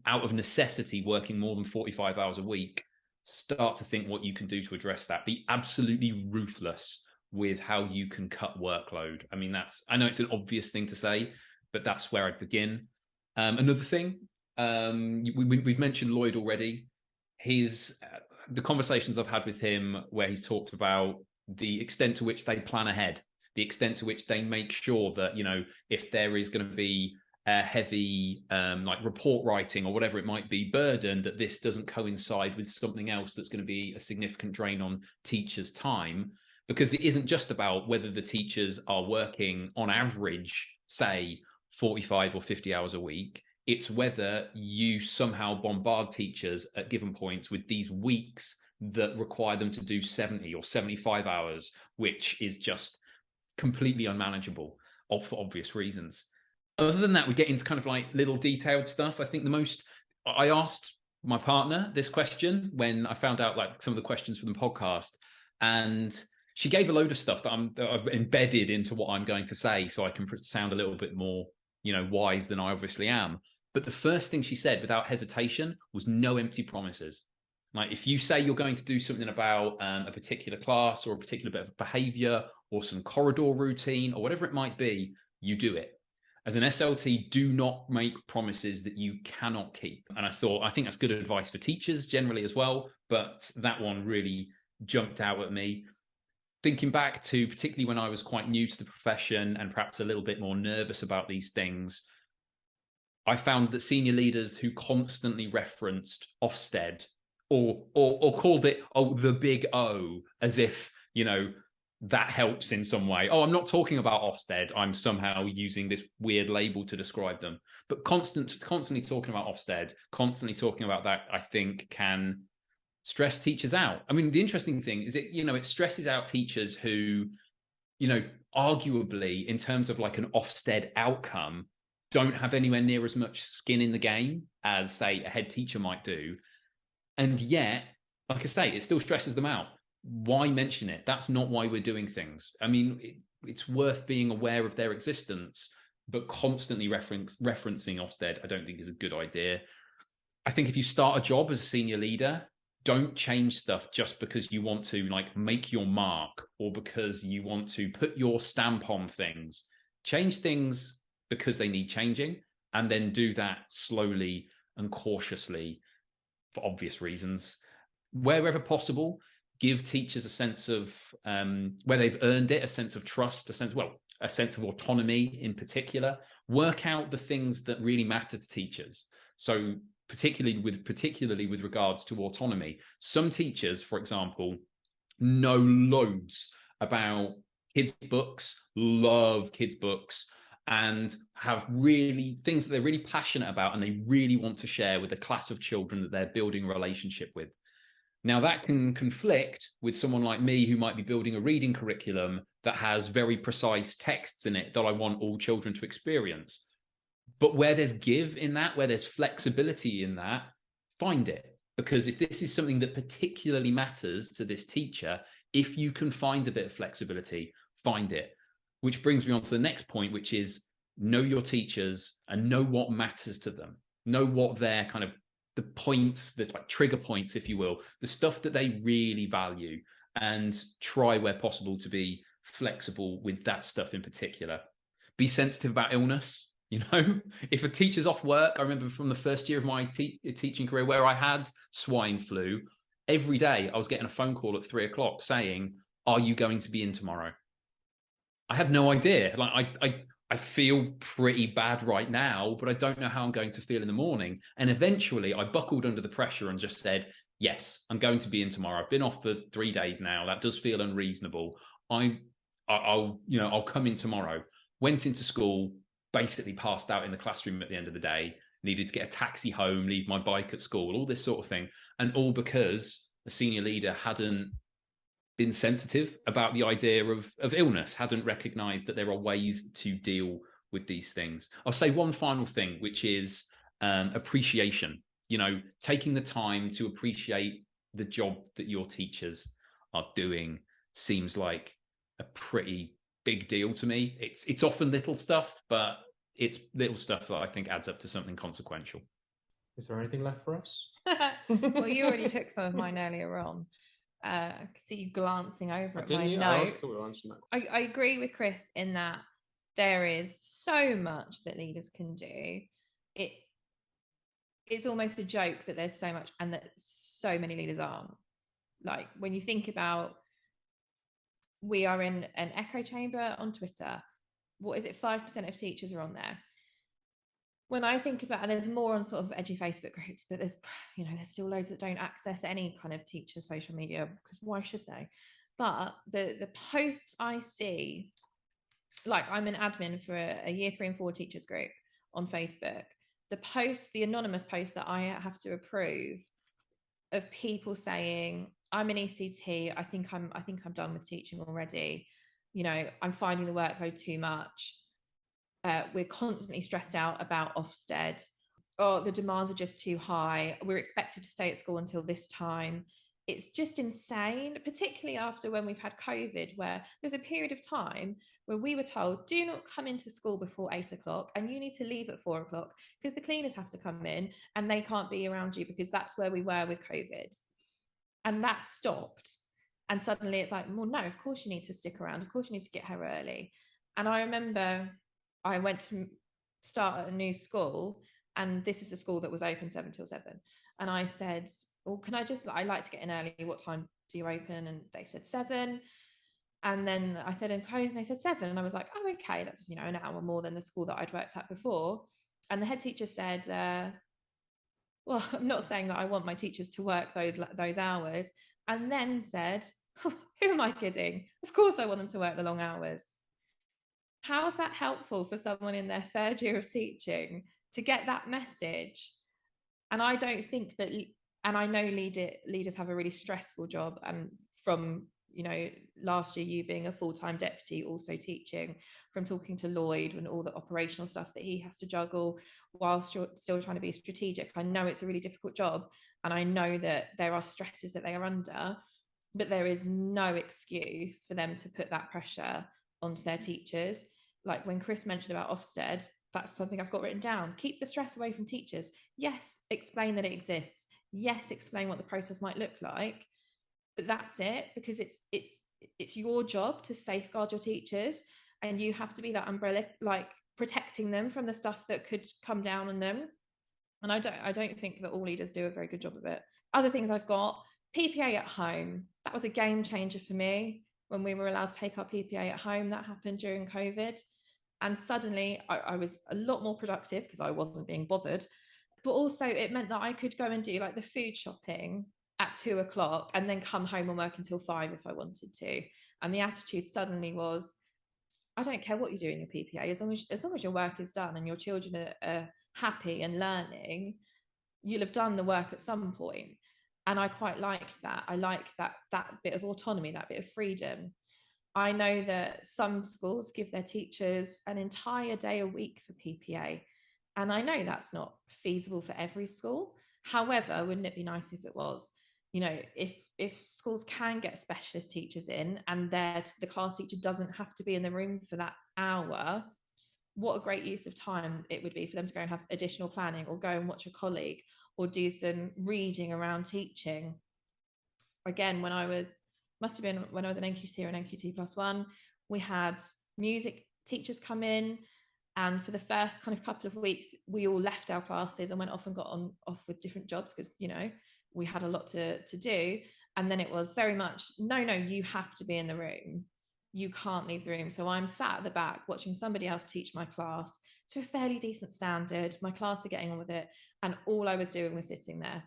out of necessity working more than 45 hours a week, start to think what you can do to address that. Be absolutely ruthless with how you can cut workload. I mean, I know it's an obvious thing to say, but that's where I'd begin. Another thing, we've mentioned Lloyd already. The conversations I've had with him where he's talked about the extent to which they plan ahead, the extent to which they make sure that, if there is going to be heavy like report writing or whatever it might be burden, that this doesn't coincide with something else that's going to be a significant drain on teachers' time. Because it isn't just about whether the teachers are working on average, say, 45 or 50 hours a week. It's whether you somehow bombard teachers at given points with these weeks that require them to do 70 or 75 hours, which is just completely unmanageable for obvious reasons. Other than that, we get into kind of like little detailed stuff. I think I asked my partner this question when I found out like some of the questions from the podcast, and she gave a load of stuff that I've embedded into what I'm going to say, so I can sound a little bit more, wise than I obviously am. But the first thing she said, without hesitation, was no empty promises. Like, if you say you're going to do something about a particular class or a particular bit of behavior or some corridor routine or whatever it might be, you do it. As an SLT, do not make promises that you cannot keep. And I think that's good advice for teachers generally as well, but that one really jumped out at me. Thinking back to particularly when I was quite new to the profession and perhaps a little bit more nervous about these things, I found that senior leaders who constantly referenced Ofsted or called it the big O, as if, that helps in some way. Oh, I'm not talking about Ofsted. I'm somehow using this weird label to describe them. But constantly talking about Ofsted, constantly talking about that, I think can stress teachers out. I mean, the interesting thing is it stresses out teachers who, arguably in terms of like an Ofsted outcome, don't have anywhere near as much skin in the game as, say, a head teacher might do. And yet, like I say, it still stresses them out. Why mention it? That's not why we're doing things. I mean, it's worth being aware of their existence, but constantly referencing Ofsted, I don't think is a good idea. I think if you start a job as a senior leader, don't change stuff just because you want to like make your mark or because you want to put your stamp on things. Change things because they need changing, and then do that slowly and cautiously for obvious reasons. Wherever possible, give teachers a sense of where they've earned it, a sense of trust, a sense of autonomy in particular. Work out the things that really matter to teachers. So particularly with regards to autonomy. Some teachers, for example, know loads about kids' books, love kids' books, and have really things that they're really passionate about and they really want to share with a class of children that they're building a relationship with. Now, that can conflict with someone like me who might be building a reading curriculum that has very precise texts in it that I want all children to experience. But where there's give in that, where there's flexibility in that, find it. Because if this is something that particularly matters to this teacher, if you can find a bit of flexibility, find it. Which brings me on to the next point, which is know your teachers and know what matters to them. Know what their kind of the points, the like trigger points, if you will, the stuff that they really value, and try where possible to be flexible with that stuff in particular. Be sensitive about illness. If a teacher's off work, I remember from the first year of my teaching career where I had swine flu, every day I was getting a phone call at 3:00 saying, "Are you going to be in tomorrow?" I had no idea. Like I feel pretty bad right now, but I don't know how I'm going to feel in the morning. And eventually I buckled under the pressure and just said, yes, I'm going to be in tomorrow. I've been off for 3 days now. That does feel unreasonable. I'll come in tomorrow. Went into school, basically passed out in the classroom at the end of the day, needed to get a taxi home, leave my bike at school, all this sort of thing. And all because the senior leader hadn't been sensitive about the idea of illness, hadn't recognized that there are ways to deal with these things. I'll say one final thing, which is appreciation. Taking the time to appreciate the job that your teachers are doing seems like a pretty big deal to me. It's often little stuff, but it's little stuff that I think adds up to something consequential. Is there anything left for us? Well, you already took some of mine earlier on. I can see you glancing over at my notes. I agree with Chris in that there is so much that leaders can do. It's almost a joke that there's so much and that so many leaders aren't. Like, when you think about, we are in an echo chamber on Twitter. What is it? 5% of teachers are on there. When I think about, and there's more on sort of edgy Facebook groups, but there's still loads that don't access any kind of teacher social media, because why should they? But the posts I see, like I'm an admin for a year 3 and 4 teachers group on Facebook. The anonymous posts that I have to approve of people saying, I'm an ECT, I think I'm done with teaching already. I'm finding the workload too much. We're constantly stressed out about Ofsted. Oh, the demands are just too high. We're expected to stay at school until this time. It's just insane, particularly after when we've had COVID, where there's a period of time where we were told, do not come into school before 8 o'clock and you need to leave at 4 o'clock because the cleaners have to come in and they can't be around you, because that's where we were with COVID. And that stopped. And suddenly it's like, well, no, of course you need to stick around. Of course you need to get here early. And I remember I went to start at a new school, and this is a school that was open 7 till 7. And I said, well, I like to get in early. What time do you open? And they said 7. And then I said, and close, and they said 7. And I was like, oh, okay, that's, an hour more than the school that I'd worked at before. And the head teacher said, well, I'm not saying that I want my teachers to work those hours. And then said, oh, who am I kidding? Of course I want them to work the long hours. How is that helpful for someone in their 3rd year of teaching to get that message? And I don't think that, and I know leaders have a really stressful job, and from, last year, you being a full-time deputy, also teaching, from talking to Lloyd and all the operational stuff that he has to juggle whilst you're still trying to be strategic. I know it's a really difficult job, and I know that there are stresses that they are under, but there is no excuse for them to put that pressure onto their teachers. Like when Chris mentioned about Ofsted, that's something I've got written down. Keep the stress away from teachers. Yes, explain that it exists. Yes, explain what the process might look like. But that's it, because it's your job to safeguard your teachers, and you have to be that umbrella, like protecting them from the stuff that could come down on them. And I don't think that all leaders do a very good job of it. Other things I've got, PPA at home. That was a game changer for me when we were allowed to take our PPA at home. That happened during COVID. And suddenly I was a lot more productive because I wasn't being bothered. But also it meant that I could go and do like the food shopping at 2 o'clock and then come home and work until 5 if I wanted to. And the attitude suddenly was, I don't care what you do in your PPA, as long as your work is done and your children are happy and learning, you'll have done the work at some point. And I quite liked that. I like that bit of autonomy, that bit of freedom. I know that some schools give their teachers an entire day a week for PPA. And I know that's not feasible for every school. However, wouldn't it be nice if it was? If schools can get specialist teachers in and the class teacher doesn't have to be in the room for that hour, what a great use of time it would be for them to go and have additional planning, or go and watch a colleague, or do some reading around teaching. Again, when I was an NQT or an NQT +1, we had music teachers come in, and for the first kind of couple of weeks, we all left our classes and went off and got off with different jobs, because, we had a lot to do. And then it was very much, no, you have to be in the room. You can't leave the room. So I'm sat at the back watching somebody else teach my class to a fairly decent standard. My class are getting on with it. And all I was doing was sitting there.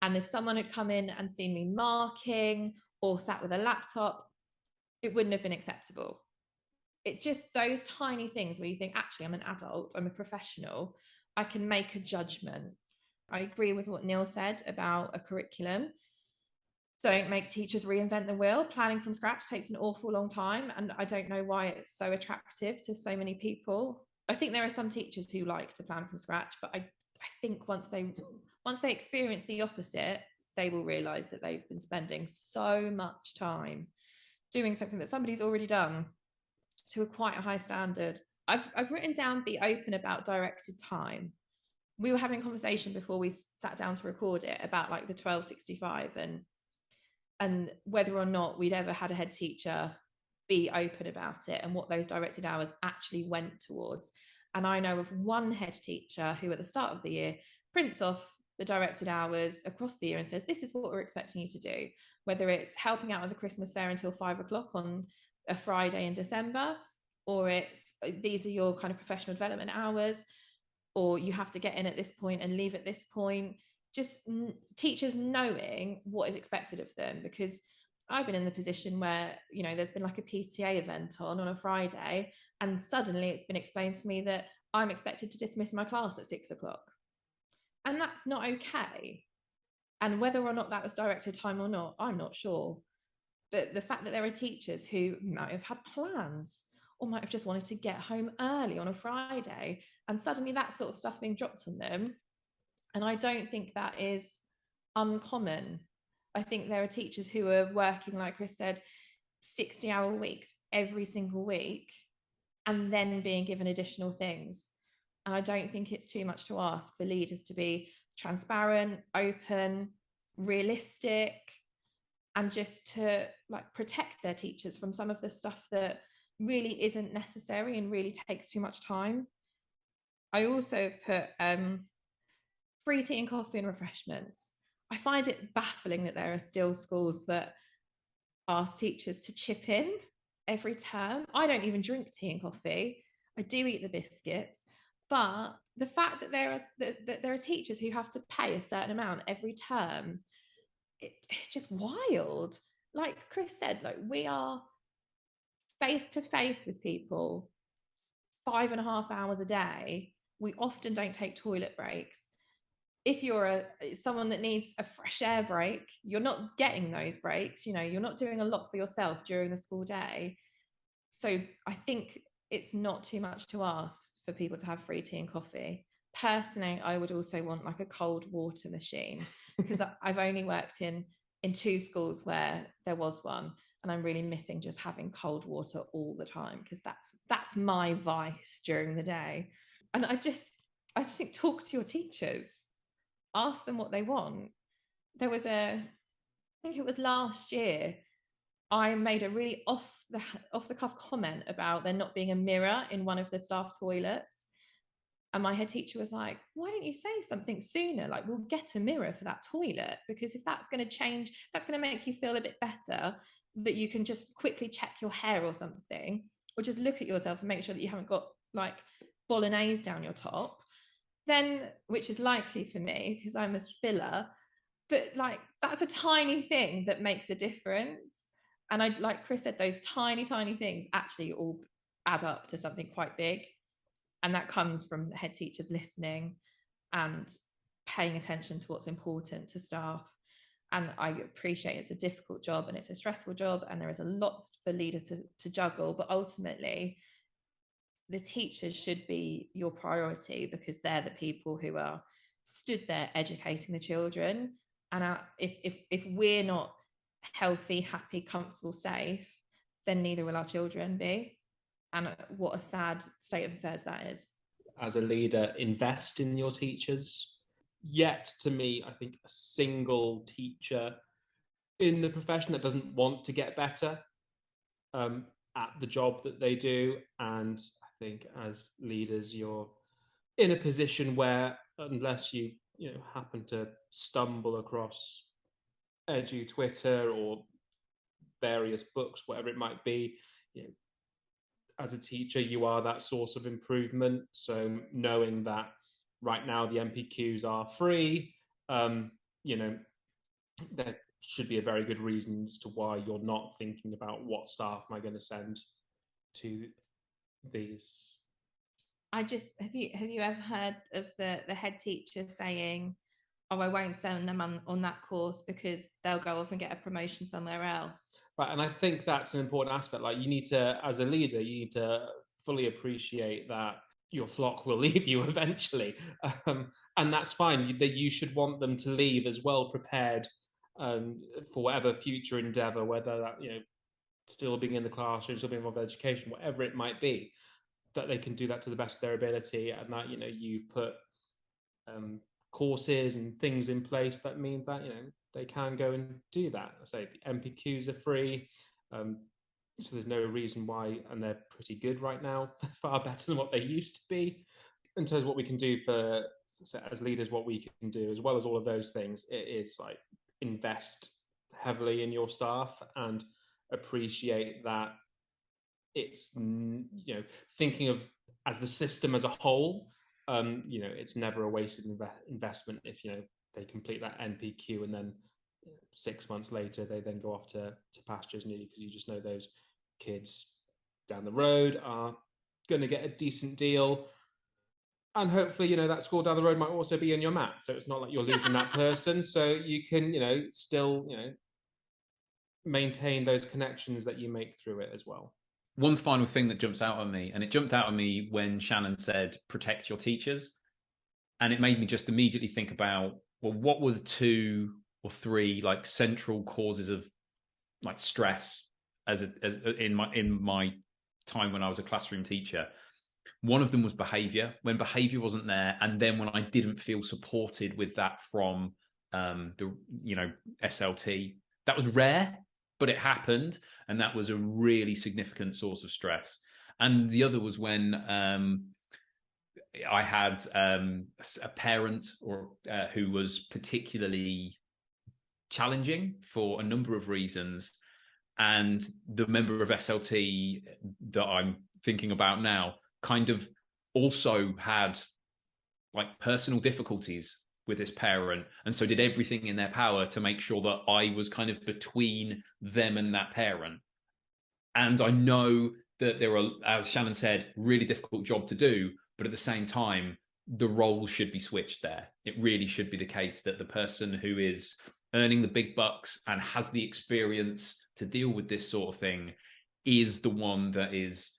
And if someone had come in and seen me marking or sat with a laptop, it wouldn't have been acceptable. It just, those tiny things where you think, actually, I'm an adult, I'm a professional, I can make a judgment. I agree with what Neil said about a curriculum. Don't make teachers reinvent the wheel. Planning from scratch takes an awful long time, and I don't know why it's so attractive to so many people. I think there are some teachers who like to plan from scratch, but I think once they experience the opposite, they will realise that they've been spending so much time doing something that somebody's already done to quite a high standard. I've written down, be open about directed time. We were having a conversation before we sat down to record it about like the 1265 and whether or not we'd ever had a head teacher be open about it and what those directed hours actually went towards. And I know of one head teacher who at the start of the year prints off the directed hours across the year and says, this is what we're expecting you to do, whether it's helping out with the Christmas fair until 5 o'clock on a Friday in December, or it's, these are your kind of professional development hours. or you have to get in at this point and leave at this point. Just teachers knowing what is expected of them, because I've been in the position where, you know, there's been like a PTA event on a Friday, and suddenly it's been explained to me that I'm expected to dismiss my class at 6 o'clock. And that's not okay. And whether or not that was directed time or not, I'm not sure. But the fact that there are teachers who might have had plans or might have just wanted to get home early on a Friday, and suddenly that sort of stuff being dropped on them. And I don't think that is uncommon. I think there are teachers who are working, like Chris said, 60-hour weeks every single week, and then being given additional things. And I don't think it's too much to ask for leaders to be transparent, open, realistic, and just to like protect their teachers from some of the stuff that really isn't necessary and really takes too much time. I also have put free tea and coffee and refreshments. I find it baffling that there are still schools that ask teachers to chip in every term. I don't even drink tea and coffee. I do eat the biscuits. But the fact that there are teachers who have to pay a certain amount every term, it's just wild. Like Chris said, like, we are face to face with people 5.5 hours a day. We often don't take toilet breaks. If you're someone that needs a fresh air break, you're not getting those breaks. You know, you're not doing a lot for yourself during the school day. So I think it's not too much to ask for people to have free tea and coffee. Personally, I would also want like a cold water machine, because I've only worked in 2 schools where there was one, and I'm really missing just having cold water all the time, because that's my vice during the day. And I think talk to your teachers, ask them what they want. There was I think it was last year, I made a really off the cuff comment about there not being a mirror in one of the staff toilets. And my head teacher was like, why don't you say something sooner? Like, we'll get a mirror for that toilet, because if that's going to change, that's going to make you feel a bit better, that you can just quickly check your hair or something, or just look at yourself and make sure that you haven't got like bolognese down your top, then, which is likely for me because I'm a spiller. But like, that's a tiny thing that makes a difference. And I, like Chris said, those tiny things actually all add up to something quite big. And that comes from head teachers listening and paying attention to what's important to staff. And I appreciate it's a difficult job and it's a stressful job, and there is a lot for leaders to juggle. But ultimately, the teachers should be your priority, because they're the people who are stood there educating the children. And if we're not healthy, happy, comfortable, safe, then neither will our children be. And what a sad state of affairs that is. As a leader, invest in your teachers. Yet, to me, I think a single teacher in the profession that doesn't want to get better at the job that they do. And I think as leaders, you're in a position where, unless you happen to stumble across Edu Twitter or various books, whatever it might be, as a teacher, you are that source of improvement. So knowing that right now the MPQs are free, there should be a very good reason as to why you're not thinking about what staff am I going to send to these. Have you ever heard of the head teacher saying, oh, I won't send them on that course because they'll go off and get a promotion somewhere else? Right, and I think that's an important aspect. Like, you need to, as a leader, you need to fully appreciate that your flock will leave you eventually, and that's fine. That you should want them to leave as well prepared for whatever future endeavour, whether that still being in the classroom, still being involved in education, whatever it might be, that they can do that to the best of their ability, and that you've put courses and things in place that mean that they can go and do that. I say the MPQs are free, so there's no reason why, and they're pretty good right now, far better than what they used to be. In terms of what we can do as leaders, what we can do as well as all of those things, it is like invest heavily in your staff and appreciate that it's thinking of as the system as a whole. it's never a wasted investment if, they complete that NPQ and then 6 months later, they then go off to pastures new, because you just know those kids down the road are going to get a decent deal. And hopefully, that school down the road might also be in your map. So it's not like you're losing that person. So you can, still, maintain those connections that you make through it as well. One final thing that jumps out at me, and it jumped out at me when Shannen said, protect your teachers. And it made me just immediately think about, well, what were the 2 or 3 like central causes of like stress as in my time when I was a classroom teacher? One of them was behavior, when behavior wasn't there, and then when I didn't feel supported with that from the SLT. That was rare, but it happened, and that was a really significant source of stress. And the other was when I had a parent who was particularly challenging for a number of reasons, and the member of SLT that I'm thinking about now kind of also had like personal difficulties with this parent, and so did everything in their power to make sure that I was kind of between them and that parent. And I know that there are, as Shannen said, really difficult job to do, but at the same time, the roles should be switched there. It really should be the case that the person who is earning the big bucks and has the experience to deal with this sort of thing is the one that is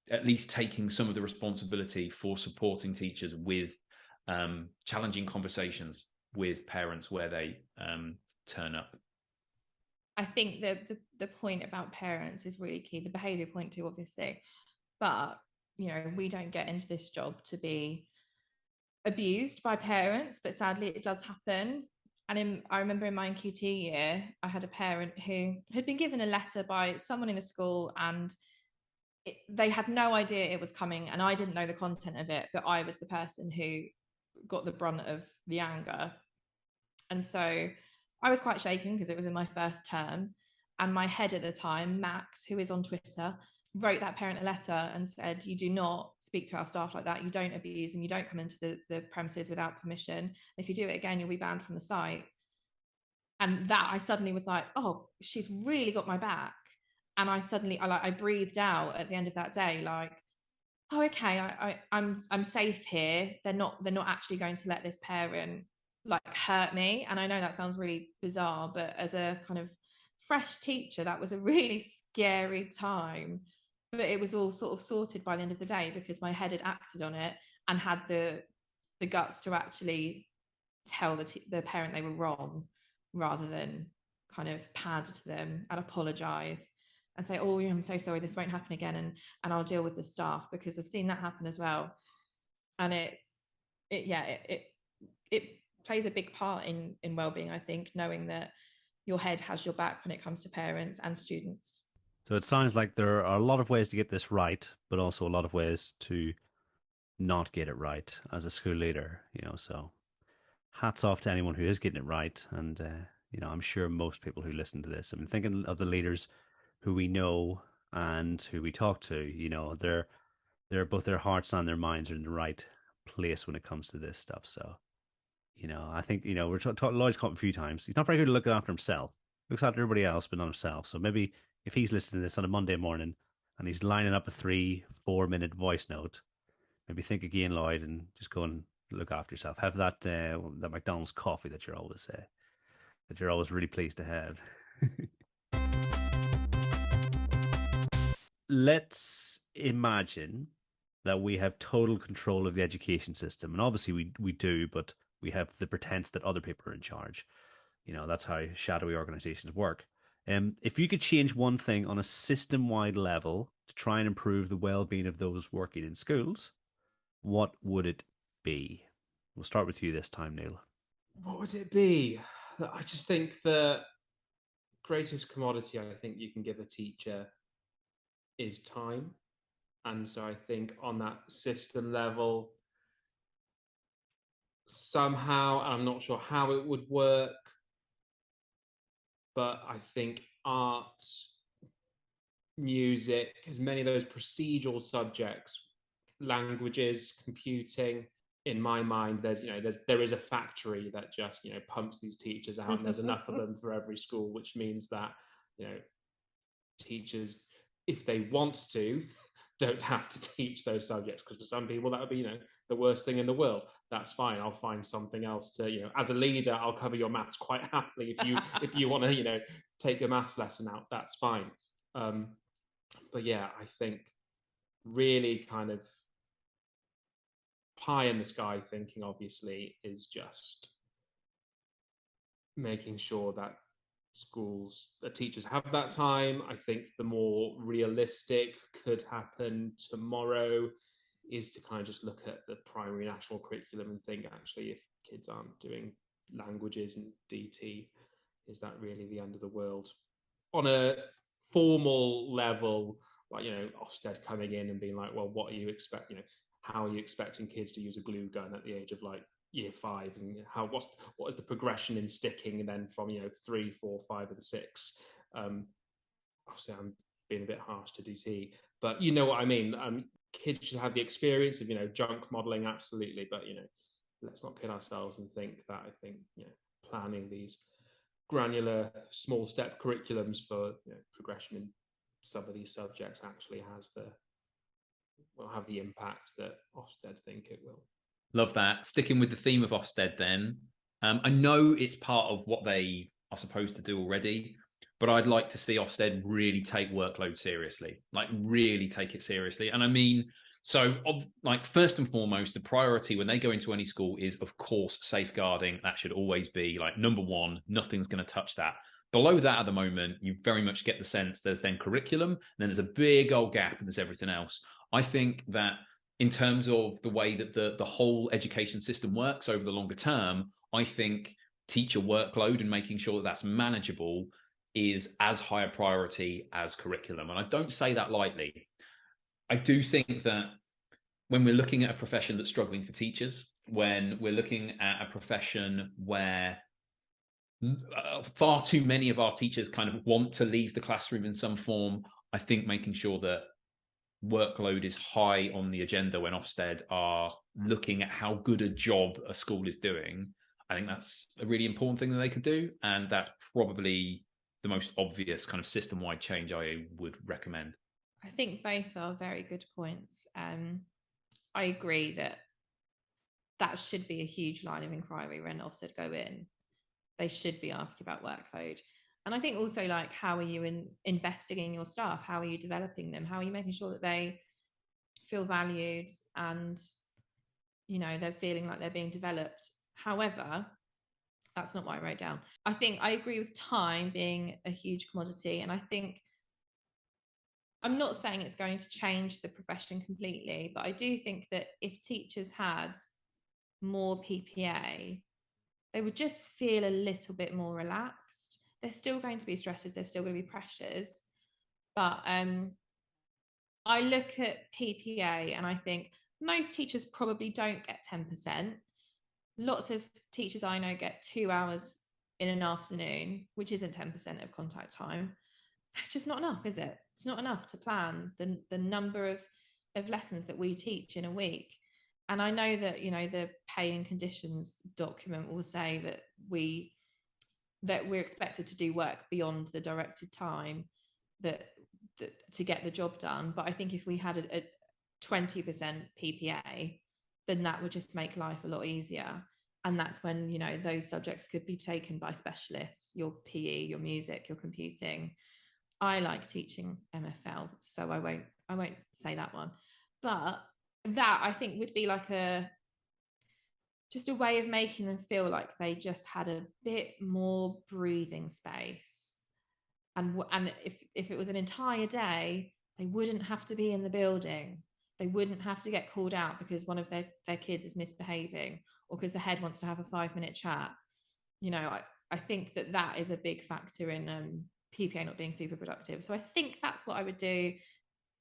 at least taking some of the responsibility for supporting teachers with challenging conversations with parents where they turn up. I think the point about parents is really key. The behaviour point too, obviously, but we don't get into this job to be abused by parents, but sadly it does happen. And I remember in my NQT year, I had a parent who had been given a letter by someone in the school, and they had no idea it was coming, and I didn't know the content of it, but I was the person who got the brunt of the anger. And so I was quite shaken because it was in my first term, and my head at the time, Max, who is on Twitter, wrote that parent a letter and said, you do not speak to our staff like that, you don't abuse them, you don't come into the premises without permission. If you do it again, you'll be banned from the site. And that, I suddenly was like, oh, she's really got my back. And I breathed out at the end of that day, like, oh, okay, I'm safe here. They're not actually going to let this parent like hurt me. And I know that sounds really bizarre, but as a kind of fresh teacher, that was a really scary time. But it was all sort of sorted by the end of the day, because my head had acted on it and had the guts to actually tell the parent they were wrong, rather than kind of pad to them and apologize and say, oh, I'm so sorry, this won't happen again, and I'll deal with the staff, because I've seen that happen as well. And it plays a big part in wellbeing, I think, knowing that your head has your back when it comes to parents and students. So it sounds like there are a lot of ways to get this right, but also a lot of ways to not get it right as a school leader, so hats off to anyone who is getting it right. And, I'm sure most people who listen to this, thinking of the leaders who we know and who we talk to, they're both their hearts and their minds are in the right place when it comes to this stuff. So, I think, we're talking, Lloyd's caught him a few times. He's not very good at looking after himself. He looks after everybody else, but not himself. So maybe if he's listening to this on a Monday morning and he's lining up a 3-4 minute voice note, maybe think again, Lloyd, and just go and look after yourself. Have that McDonald's coffee that you're always really pleased to have. Let's imagine that we have total control of the education system, and obviously we do, but we have the pretense that other people are in charge. That's how shadowy organizations work. If you could change one thing on a system-wide level to try and improve the well-being of those working in schools, what would it be? We'll start with you this time, Neil. What would it be? I just think the greatest commodity I think you can give a teacher is time. And so I think on that system level, somehow, I'm not sure how it would work, but I think art, music, as many of those procedural subjects, languages, computing, in my mind, there is a factory that just pumps these teachers out, and there's enough of them for every school, which means that teachers, if they want to, don't have to teach those subjects, because for some people that would be the worst thing in the world. That's fine. I'll find something else to as a leader, I'll cover your maths quite happily if you want to take a maths lesson out. That's fine. But yeah, I think really kind of pie in the sky thinking, obviously, is just making sure that teachers have that time. I think the more realistic could happen tomorrow is to kind of just look at the primary national curriculum and think, actually, if kids aren't doing languages and DT, is that really the end of the world? On a formal level, like Ofsted coming in and being like, well, what are you expecting? How are you expecting kids to use a glue gun at the age of like year 5, and what is the progression in sticking, and then from 3, 4, 5, and 6. Obviously, I'm being a bit harsh to DT, but you know what I mean. Kids should have the experience of junk modeling, absolutely, but let's not kid ourselves and think that. I think planning these granular small step curriculums for progression in some of these subjects actually will have the impact that Ofsted think it will. Love that. Sticking with the theme of Ofsted then, I know it's part of what they are supposed to do already, but I'd like to see Ofsted really take workload seriously, like really take it seriously. And I mean, so like first and foremost, the priority when they go into any school is, of course, safeguarding. That should always be like number one. Nothing's going to touch that. Below that at the moment, you very much get the sense there's then curriculum, and then there's a big old gap, and there's everything else. I think that in terms of the way that the whole education system works over the longer term, I think teacher workload and making sure that that's manageable is as high a priority as curriculum. And I don't say that lightly. I do think that when we're looking at a profession that's struggling for teachers, when we're looking at a profession where far too many of our teachers kind of want to leave the classroom in some form, I think making sure that workload is high on the agenda when Ofsted are looking at how good a job a school is doing, I think that's a really important thing that they could do. And that's probably the most obvious kind of system-wide change I would recommend. I think both are very good points. I agree that should be a huge line of inquiry when Ofsted go in. They should be asking about workload. And I think also, like, how are you investing in your staff? How are you developing them? How are you making sure that they feel valued and, they're feeling like they're being developed? However, that's not what I wrote down. I think I agree with time being a huge commodity. And I think, I'm not saying it's going to change the profession completely, but I do think that if teachers had more PPA, they would just feel a little bit more relaxed. There's still going to be stresses, there's still going to be pressures, but I look at PPA and I think most teachers probably don't get 10%. Lots of teachers I know get 2 hours in an afternoon, which isn't 10% of contact time. It's just not enough, is it? It's not enough to plan the number of lessons that we teach in a week. And I know that, the pay and conditions document will say that we're expected to do work beyond the directed time that to get the job done. But I think if we had a 20% PPA, then that would just make life a lot easier. And that's when, those subjects could be taken by specialists, your PE, your music, your computing. I like teaching MFL, so I won't say that one. But that, I think, would be like just a way of making them feel like they just had a bit more breathing space. And if it was an entire day, they wouldn't have to be in the building. They wouldn't have to get called out because one of their kids is misbehaving, or because the head wants to have a 5-minute chat. I think that is a big factor in PPA not being super productive. So I think that's what I would do,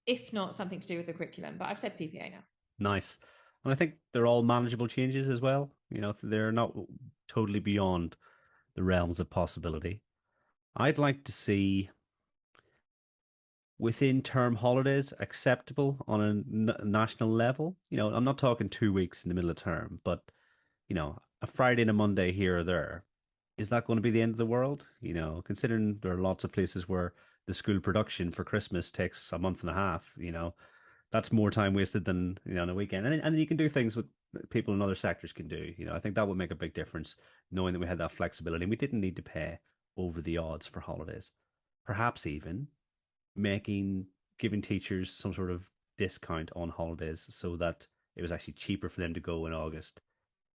if not something to do with the curriculum. But I've said PPA now. Nice. And I think they're all manageable changes as well. They're not totally beyond the realms of possibility. I'd like to see within term holidays acceptable on a national level? I'm not talking 2 weeks in the middle of term, but, a Friday and a Monday here or there. Is that going to be the end of the world? Considering there are lots of places where the school production for Christmas takes a month and a half, that's more time wasted than, on a weekend. And you can do things with people in other sectors can do. I think that would make a big difference, knowing that we had that flexibility and we didn't need to pay over the odds for holidays. Perhaps even giving teachers some sort of discount on holidays so that it was actually cheaper for them to go in August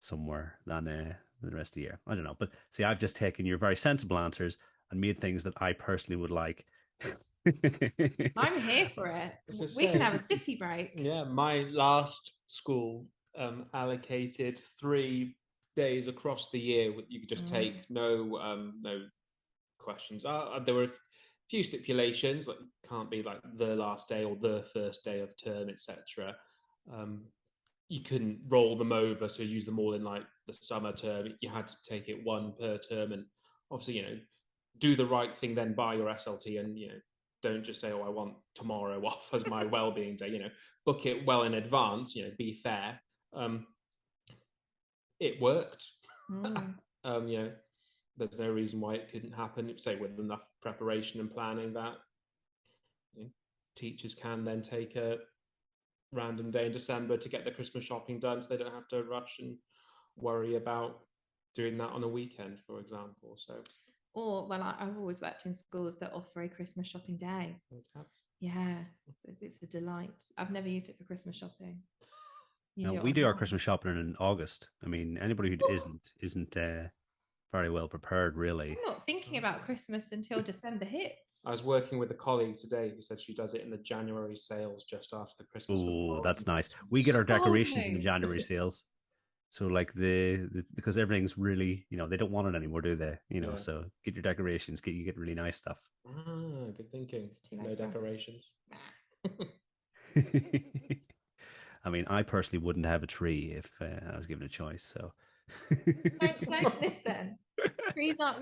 somewhere than the rest of the year. I don't know. But see, I've just taken your very sensible answers and made things that I personally would like. I'm here for it. We can have a city break. Yeah, my last school allocated 3 days across the year. You could just take no questions. There were a few stipulations, like can't be like the last day or the first day of term, etc. You couldn't roll them over, so use them all in like the summer term. You had to take it one per term, and obviously, do the right thing then by your SLT, and don't just say, I want tomorrow off as my well-being day. Book it well in advance. Be fair. It worked. There's no reason why it couldn't happen. Say with enough preparation and planning that teachers can then take a random day in December to get their Christmas shopping done, so they don't have to rush and worry about doing that on a weekend, for example. So, I've always worked in schools that offer a Christmas shopping day. Yeah, it's a delight. I've never used it for Christmas shopping. We do our Christmas shopping in August. I mean, anybody who isn't very well prepared, really. I'm not thinking about Christmas until December hits. I was working with a colleague today who said she does it in the January sales just after the Christmas. Oh, that's nice. We get our decorations in the January sales. So like because everything's really, they don't want it anymore, do they? So get your decorations, you get really nice stuff. Good thinking. No decorations. I mean, I personally wouldn't have a tree if I was given a choice. So don't listen.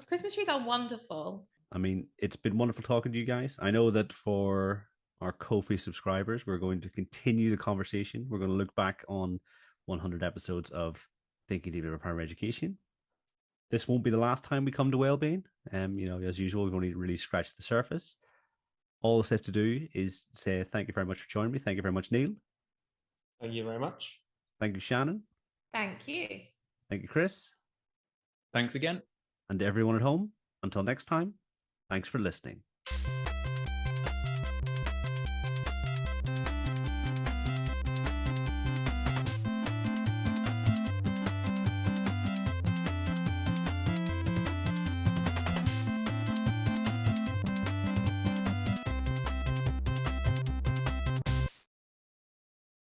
Christmas trees are wonderful. I mean, it's been wonderful talking to you guys. I know that for our Ko-fi subscribers, we're going to continue the conversation. We're going to look back on 100 episodes of Thinking Deeply About Primary Education. This won't be the last time we come to Wellbeing. As usual, we've only really scratched the surface. All that's left to do is say thank you very much for joining me. Thank you very much, Neil. Thank you very much. Thank you, Shannen. Thank you. Thank you, Chris. Thanks again. And to everyone at home, until next time, thanks for listening.